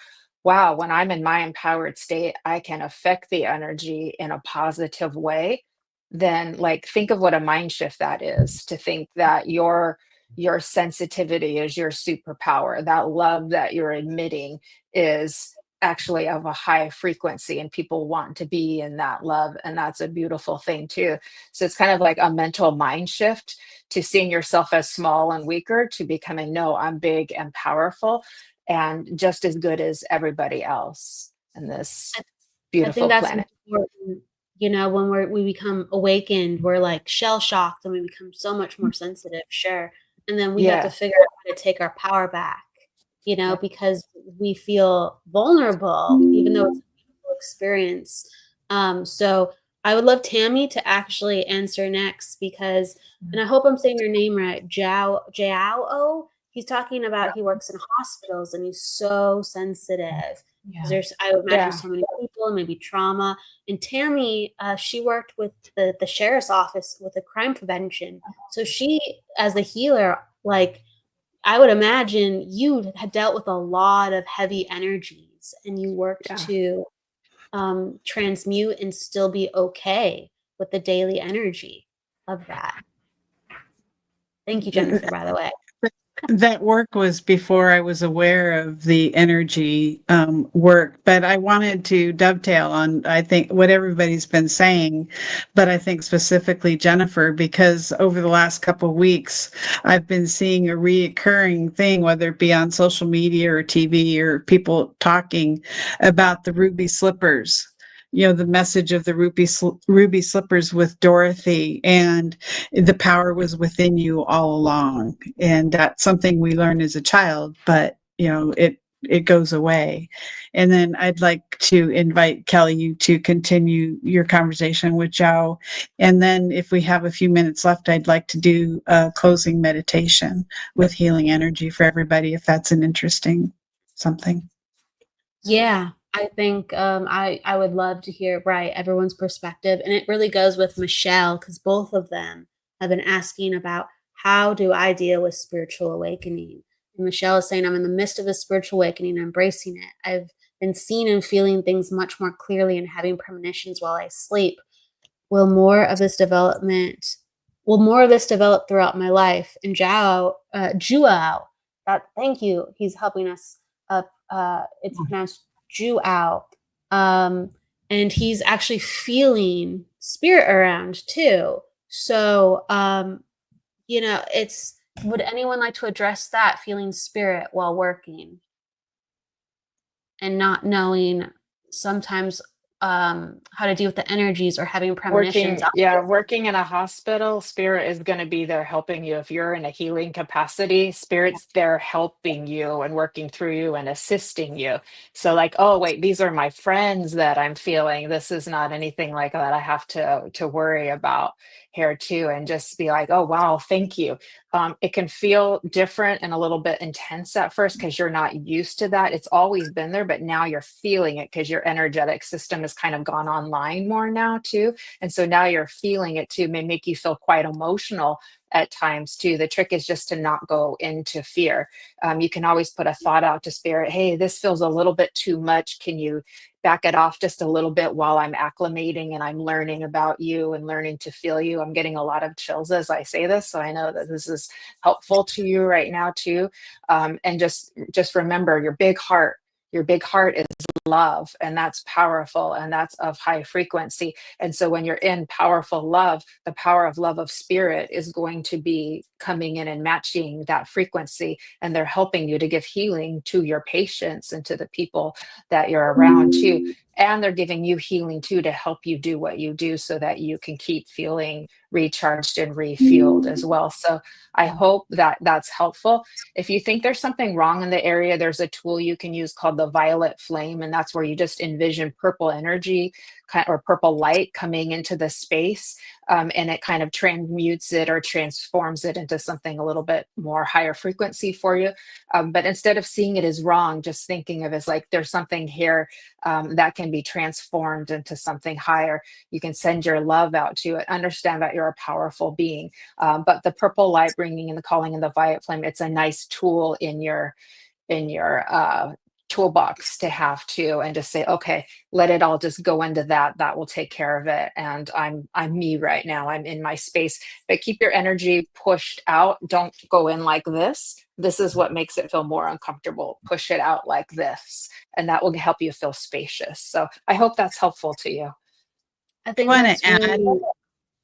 wow, when I'm in my empowered state, I can affect the energy in a positive way, then like think of what a mind shift that is, to think that your sensitivity is your superpower. That love that you're emitting is actually of a high frequency, and people want to be in that love, and that's a beautiful thing too. So it's kind of like a mental mind shift, to seeing yourself as small and weaker, to becoming, no, I'm big and powerful and just as good as everybody else in this I beautiful think that's planet. important. When we become awakened, we're like shell shocked, and we become so much more sensitive. Sure, and then we have to Yeah. figure out how to take our power back. Because we feel vulnerable, even though it's a beautiful experience. So I would love Tammy to actually answer next, because, and I hope I'm saying your name right, Jiao. He's talking about he works in hospitals and he's so sensitive. Yeah. I would imagine Yeah. so many people and maybe trauma. And Tammy, she worked with the sheriff's office with the crime prevention. So she, as a healer, like, I would imagine you had dealt with a lot of heavy energies, and you worked Yeah. to transmute and still be okay with the daily energy of that. Thank you, Jennifer, by the way. That work was before I was aware of the energy work, but I wanted to dovetail on, I think, what everybody's been saying, but I think specifically Jennifer, because over the last couple of weeks, I've been seeing a reoccurring thing, whether it be on social media or TV or people talking about the ruby slippers. You know, the message of the ruby slippers with Dorothy, and the power was within you all along. And that's something we learn as a child, but you know, it goes away. And then I'd like to invite Kelly, you to continue your conversation with Joe. And then if we have a few minutes left, I'd like to do a closing meditation with healing energy for everybody, if that's an interesting something. Yeah, I think I would love to hear, right, everyone's perspective. And it really goes with Michelle, because both of them have been asking about, how do I deal with spiritual awakening? And Michelle is saying, I'm in the midst of a spiritual awakening, embracing it. I've been seeing and feeling things much more clearly and having premonitions while I sleep. Will more of this develop throughout my life? And Juao, thank you. He's helping us up. It's pronounced Juao. And he's actually feeling spirit around too. So, you know, would anyone like to address that, feeling spirit while working and not knowing sometimes how to deal with the energies, or having premonitions? Working in a hospital, spirit is going to be there helping you. If you're in a healing capacity, spirit's there helping you and working through you and assisting you. So like, oh wait, these are my friends that I'm feeling. This is not anything like that I have to worry about here too. And just be like, oh wow, thank you. It can feel different and a little bit intense at first because you're not used to that. It's always been there, but now you're feeling it because your energetic system has kind of gone online more now too. And so now you're feeling it too, may make you feel quite emotional at times too. The trick is just to not go into fear. You can always put a thought out to spirit, hey, this feels a little bit too much. Can you back it off just a little bit while I'm acclimating and I'm learning about you and learning to feel you? I'm getting a lot of chills as I say this, so I know that this is helpful to you right now too. And just remember, your big heart is love, and that's powerful, and that's of high frequency. And so when you're in powerful love, the power of love of spirit is going to be coming in and matching that frequency, and they're helping you to give healing to your patients and to the people that you're around too. And they're giving you healing too, to help you do what you do so that you can keep feeling recharged and refueled as well. So I hope that that's helpful. If you think there's something wrong in the area, there's a tool you can use called the violet flame. And that's where you just envision purple energy or purple light coming into the space. And it kind of transmutes it or transforms it into something a little bit more higher frequency for you. But instead of seeing it as wrong, just thinking of it as like, there's something here that can be transformed into something higher. You can send your love out to it. Understand that you're a powerful being. But the purple light bringing in the calling in the violet flame, it's a nice tool in your toolbox to have to, and just say, okay, let it all just go into that will take care of it. And I'm me right now, I'm in my space. But keep your energy pushed out. Don't go in like this is what makes it feel more uncomfortable. Push it out like this, and that will help you feel spacious. So I hope that's helpful to you. I think I want that's to add, really,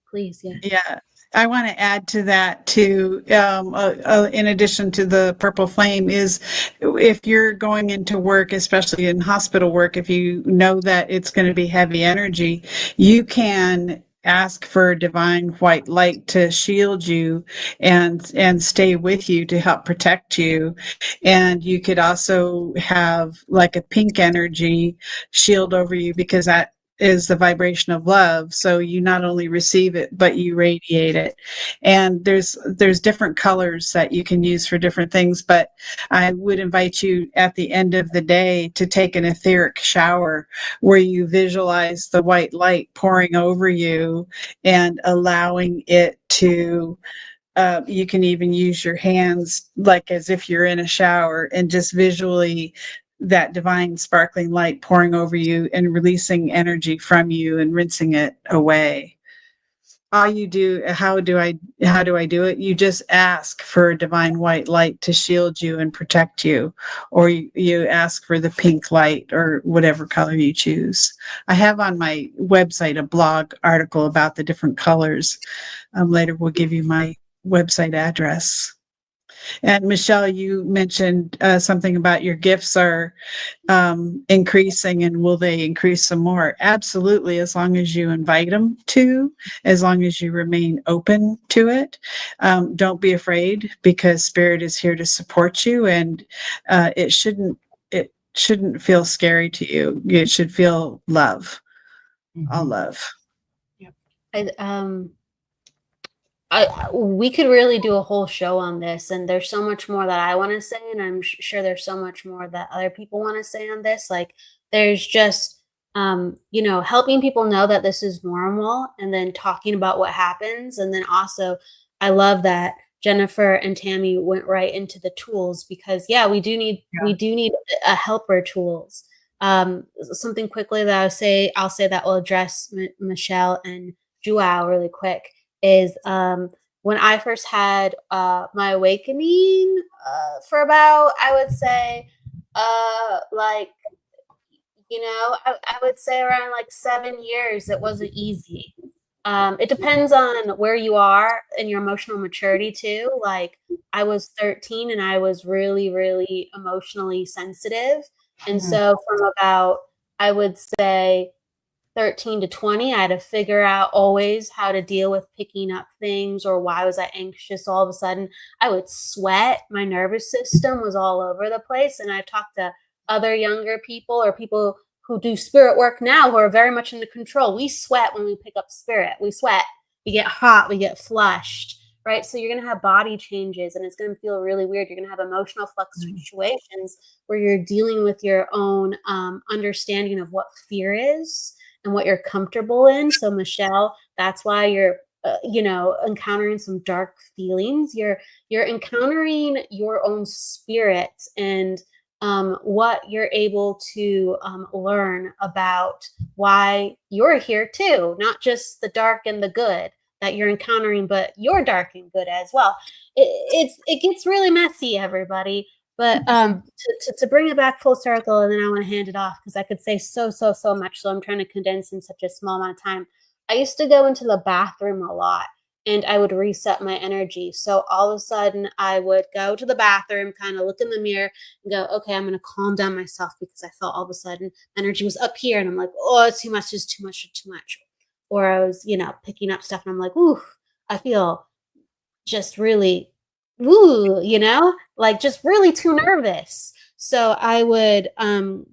please, yeah. yeah, I want to add to that too, in addition to the purple flame, is if you're going into work, especially in hospital work, if you know that it's going to be heavy energy, you can ask for divine white light to shield you and stay with you to help protect you. And you could also have like a pink energy shield over you, because that is the vibration of love. So you not only receive it, but you radiate it. And there's different colors that you can use for different things. But I would invite you at the end of the day to take an etheric shower where you visualize the white light pouring over you and allowing it to you can even use your hands like as if you're in a shower, and just visually that divine sparkling light pouring over you and releasing energy from you and rinsing it away. all you do, how do I do it? You just ask for a divine white light to shield you and protect you, or you ask for the pink light or whatever color you choose. I have on my website a blog article about the different colors. Later we'll give you my website address. And Michelle, you mentioned something about your gifts are increasing, and will they increase some more? Absolutely, as long as you invite them to, as long as you remain open to it. Don't be afraid, because Spirit is here to support you, and it shouldn't feel scary to you. It should feel love, all love. I, we could really do a whole show on this, and there's so much more that I want to say, and I'm sure there's so much more that other people want to say on this. Like, there's just helping people know that this is normal, and then talking about what happens. And then also, I love that Jennifer and Tammy went right into the tools, because we do need a helper tools. Something quickly that I'll say that will address Michelle and Joao really quick is when I first had my awakening for about, I would say, I would say around like 7 years. It wasn't easy. It depends on where you are in your emotional maturity too. Like, I was 13 and I was really, really emotionally sensitive. And so from about, I would say, 13 to 20, I had to figure out always how to deal with picking up things, or why was I anxious all of a sudden. I would sweat. My nervous system was all over the place. And I've talked to other younger people, or people who do spirit work now, who are very much into control. We sweat when we pick up spirit. We sweat. We get hot. We get flushed, right? So you're going to have body changes, and it's going to feel really weird. You're going to have emotional fluctuations where you're dealing with your own understanding of what fear is and what you're comfortable in. So Michelle, that's why you're encountering some dark feelings. You're encountering your own spirit, and what you're able to learn about why you're here too, not just the dark and the good that you're encountering, but your dark and good as well. It gets really messy, everybody. But to bring it back full circle, and then I want to hand it off, because I could say so much. So I'm trying to condense in such a small amount of time. I used to go into the bathroom a lot, and I would reset my energy. So all of a sudden, I would go to the bathroom, kind of look in the mirror, and go, okay, I'm going to calm down myself, because I felt all of a sudden energy was up here, and I'm like, oh, it's too much, it's too much, it's too much. Or I was, picking up stuff, and I'm like, ooh, I feel just really, like just really too nervous. So I would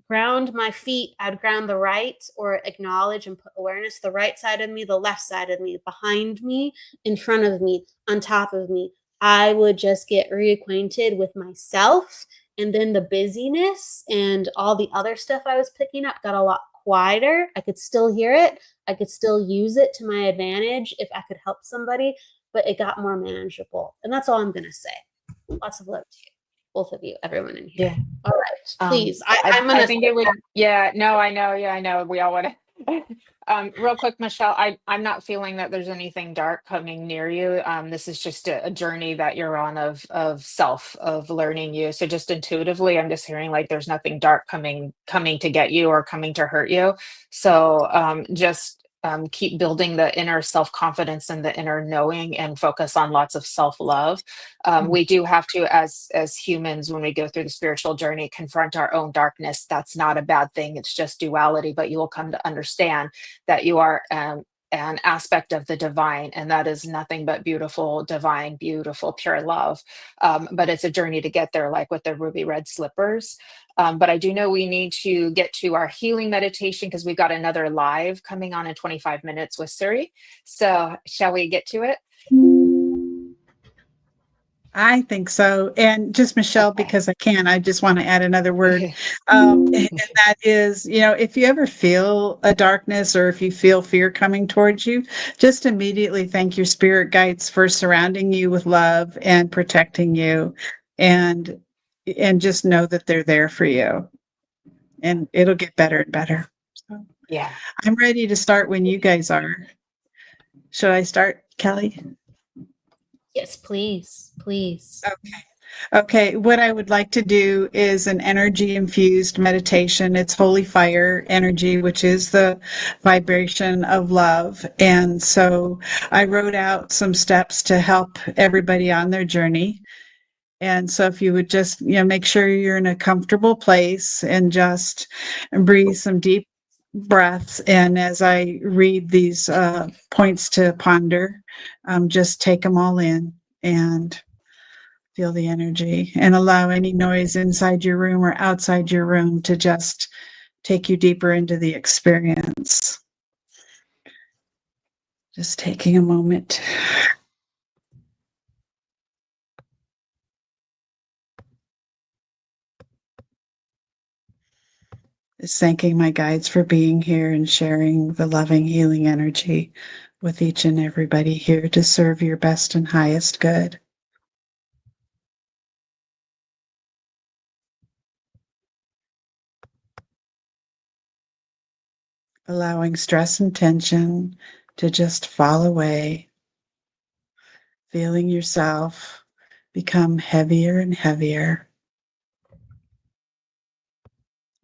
ground my feet. I'd ground the right, or acknowledge and put awareness, the right side of me, the left side of me, behind me, in front of me, on top of me. I would just get reacquainted with myself. And then the busyness and all the other stuff I was picking up got a lot quieter. I could still hear it. I could still use it to my advantage if I could help somebody, but it got more manageable. And that's all I'm going to say. Lots of love to you, both of you, everyone in here. Yeah. All right, please. I'm gonna. I think it would. Yeah. No. I know. Yeah. I know. We all want to. Real quick, Michelle. I'm not feeling that there's anything dark coming near you. This is just a journey that you're on of self, of learning you. So just intuitively, I'm just hearing like there's nothing dark coming to get you or coming to hurt you. So just keep building the inner self-confidence and the inner knowing, and focus on lots of self-love. We do have to, as humans, when we go through the spiritual journey, confront our own darkness. That's not a bad thing. It's just duality, but you will come to understand that you are an aspect of the divine, and that is nothing but beautiful, divine, beautiful, pure love. But it's a journey to get there, like with the ruby red slippers. But I do know we need to get to our healing meditation, because we've got another live coming on in 25 minutes with Suri. So shall we get to it? I think so. And just Michelle, Okay. because I just want to add another word. And that is, if you ever feel a darkness, or if you feel fear coming towards you, just immediately thank your spirit guides for surrounding you with love and protecting you, and just know that they're there for you, and it'll get better and better. So Yeah. I'm ready to start when you guys are. Shall I start, Kelly? Yes, please. Please. Okay, what I would like to do is an energy infused meditation. It's holy fire energy, which is the vibration of love. And so I wrote out some steps to help everybody on their journey. And so if you would just, make sure you're in a comfortable place and just breathe some deep breaths. And as I read these points to ponder, just take them all in and feel the energy and allow any noise inside your room or outside your room to just take you deeper into the experience. Just taking a moment. Just thanking my guides for being here and sharing the loving, healing energy with each and everybody here to serve your best and highest good. Allowing stress and tension to just fall away, feeling yourself become heavier and heavier,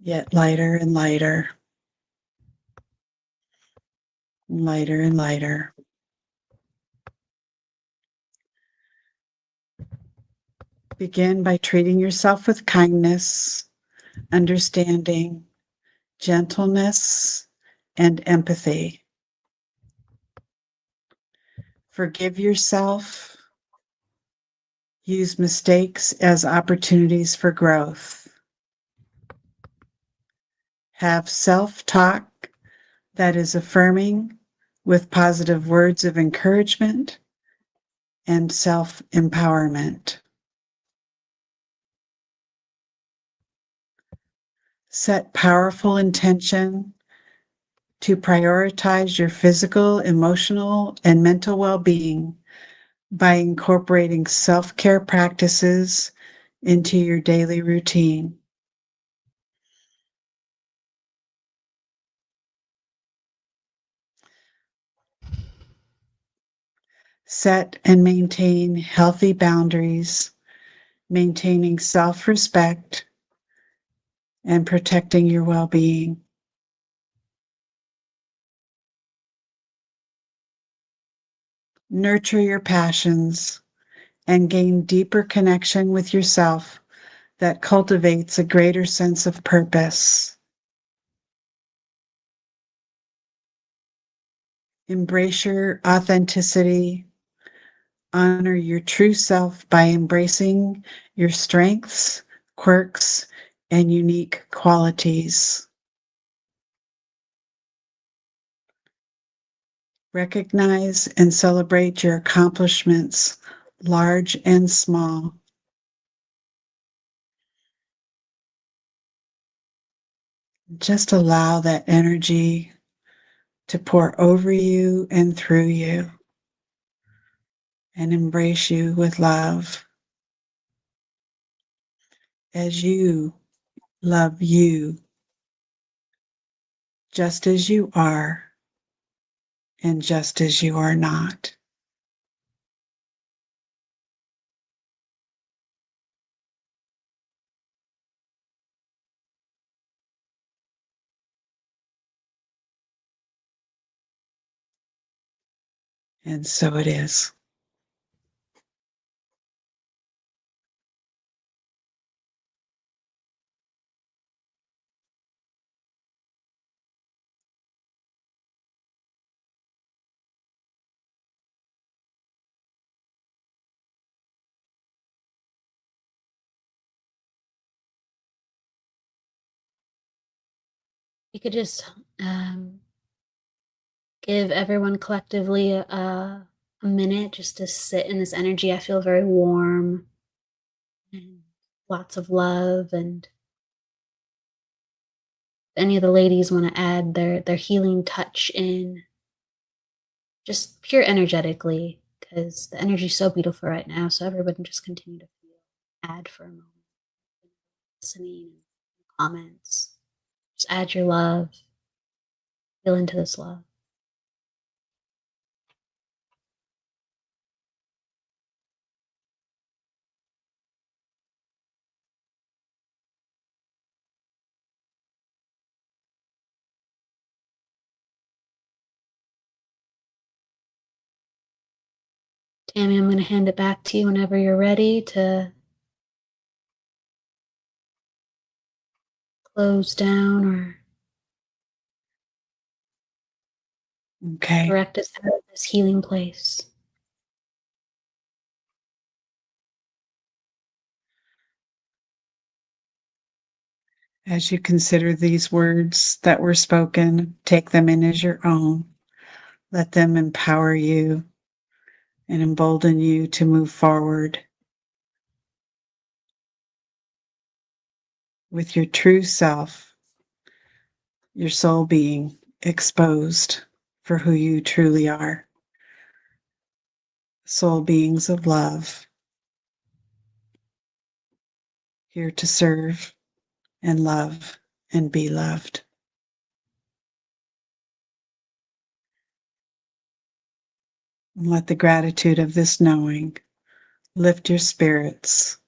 yet lighter and lighter, lighter and lighter. Begin by treating yourself with kindness, understanding, gentleness, and empathy. Forgive yourself. Use mistakes as opportunities for growth. Have self-talk that is affirming with positive words of encouragement and self-empowerment. Set powerful intention to prioritize your physical, emotional, and mental well-being by incorporating self-care practices into your daily routine. Set and maintain healthy boundaries, maintaining self-respect and protecting your well-being. Nurture your passions and gain deeper connection with yourself that cultivates a greater sense of purpose. Embrace your authenticity. Honor your true self by embracing your strengths, quirks, and unique qualities. Recognize and celebrate your accomplishments, large and small. Just allow that energy to pour over you and through you and embrace you with love as you love you just as you are and just as you are not. And so it is. You could just give everyone collectively a minute just to sit in this energy. I feel very warm and lots of love. And if any of the ladies want to add their healing touch in, just pure energetically, because the energy is so beautiful right now. So everybody just continue to feel. Add for a moment, listening, comments. Just add your love. Feel into this love. Tammy, I'm going to hand it back to you whenever you're ready to close down or Okay. direct us out of this healing place. As you consider these words that were spoken, take them in as your own. Let them empower you and embolden you to move forward with your true self, your soul being exposed for who you truly are. Soul beings of love, here to serve and love and be loved. And let the gratitude of this knowing lift your spirits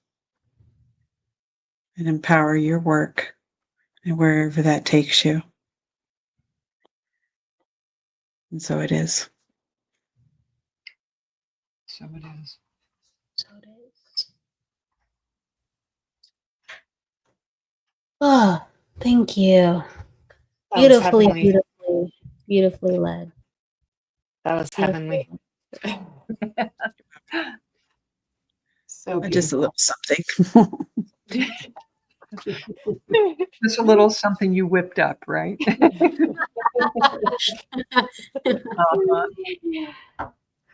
and empower your work and wherever that takes you. And so it is. So it is. So it is. Oh, thank you. That was Beautifully, heavenly. beautifully led. That was heavenly. So Just a beautiful. little something. Just a little something you whipped up, right?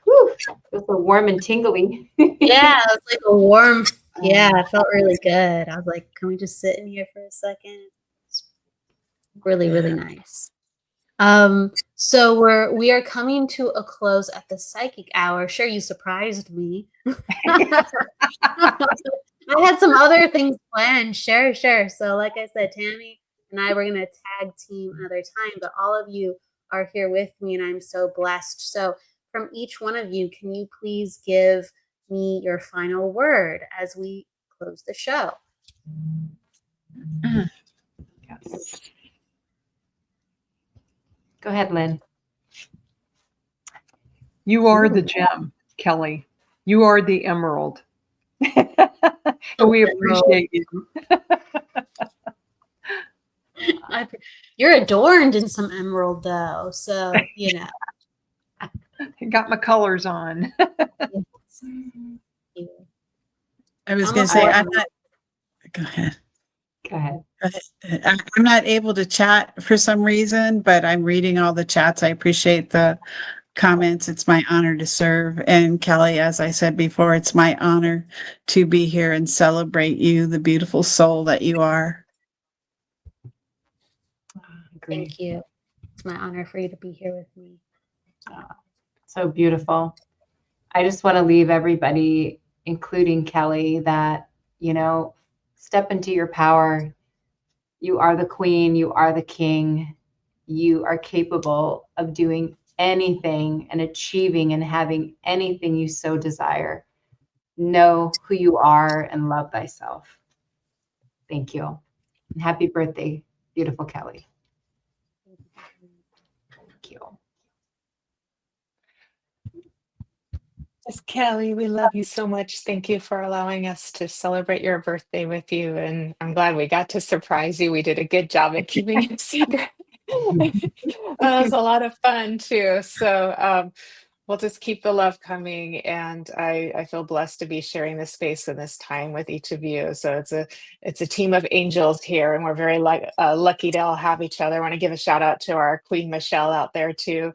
Whew, it was a warm and tingly. Yeah, it was like a warm. Yeah, it felt really good. I was like, can we just sit in here for a second? It's really, really nice. So we are coming to a close at the psychic hour. Sure, you surprised me. I had some other things planned. Sure. So like I said, Tammy and I were gonna tag team another time, but all of you are here with me and I'm so blessed. So from each one of you, can you please give me your final word as we close the show? Yes. Go ahead, Lynn. You are the gem, Kelly. You are the emerald. And we appreciate you. You're adorned in some emerald though, so you know. I got my colors on. I was going to say, I'm not. Go ahead. Go ahead. I'm not able to chat for some reason, but I'm reading all the chats. I appreciate the comments. It's my honor to serve. And Kelly, as I said before, it's my honor to be here and celebrate you, the beautiful soul that you are. Thank you. It's my honor for you to be here with me. So beautiful. I just want to leave everybody, including Kelly, that, step into your power. You are the queen. You are the king. You are capable of doing anything and achieving and having anything you so desire. Know who you are and love thyself. Thank you. And happy birthday, beautiful Kelly. Thank you. Miss Kelly, we love you so much. Thank you for allowing us to celebrate your birthday with you. And I'm glad we got to surprise you. We did a good job at keeping it secret. It was a lot of fun too. So we'll just keep the love coming. And I feel blessed to be sharing this space and this time with each of you. So it's a team of angels here, and we're very lucky to all have each other. I want to give a shout out to our Queen Michelle out there too.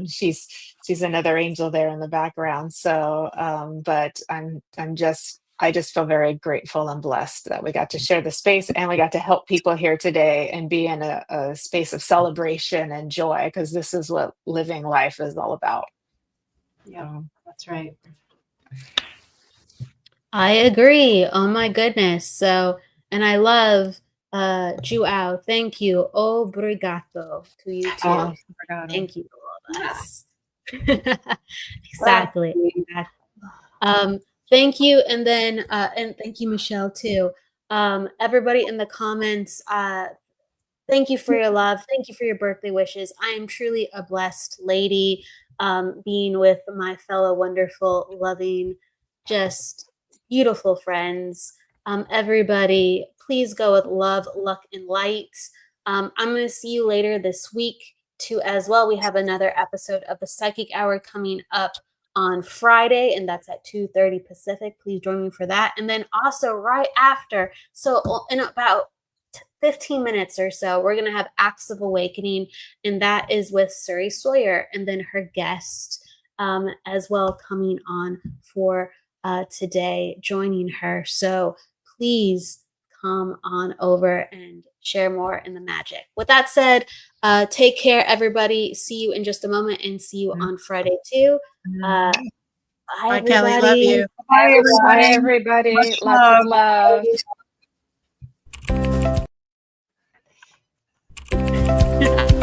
She's another angel there in the background. So, but I just feel very grateful and blessed that we got to share the space and we got to help people here today and be in a space of celebration and joy, because this is what living life is all about. Yeah, that's right. I agree. Oh my goodness. So, and I love Joao. Thank you. Obrigado to you too. Oh, Thank you to all of us. Exactly. Thank you, and then and thank you, Michelle, too. Everybody in the comments, thank you for your love. Thank you for your birthday wishes. I am truly a blessed lady. being with my fellow wonderful, loving, just beautiful friends. Everybody, please go with love, luck, and light. I'm going to see you later this week too as well. We have another episode of the Psychic Hour coming up on Friday, and that's at 2:30 Pacific. Please join me for that. And then also right after, so in about 15 minutes or so, we're going to have Acts of Awakening, and that is with Suri Sawyer and then her guest as well coming on for today, joining her. So please come on over and share more in the magic. With that said, take care, everybody. See you in just a moment, and see you on Friday too. Bye, Bye, Kelly. Love you. Bye, everybody. Bye, everybody. Much Lots love. of love.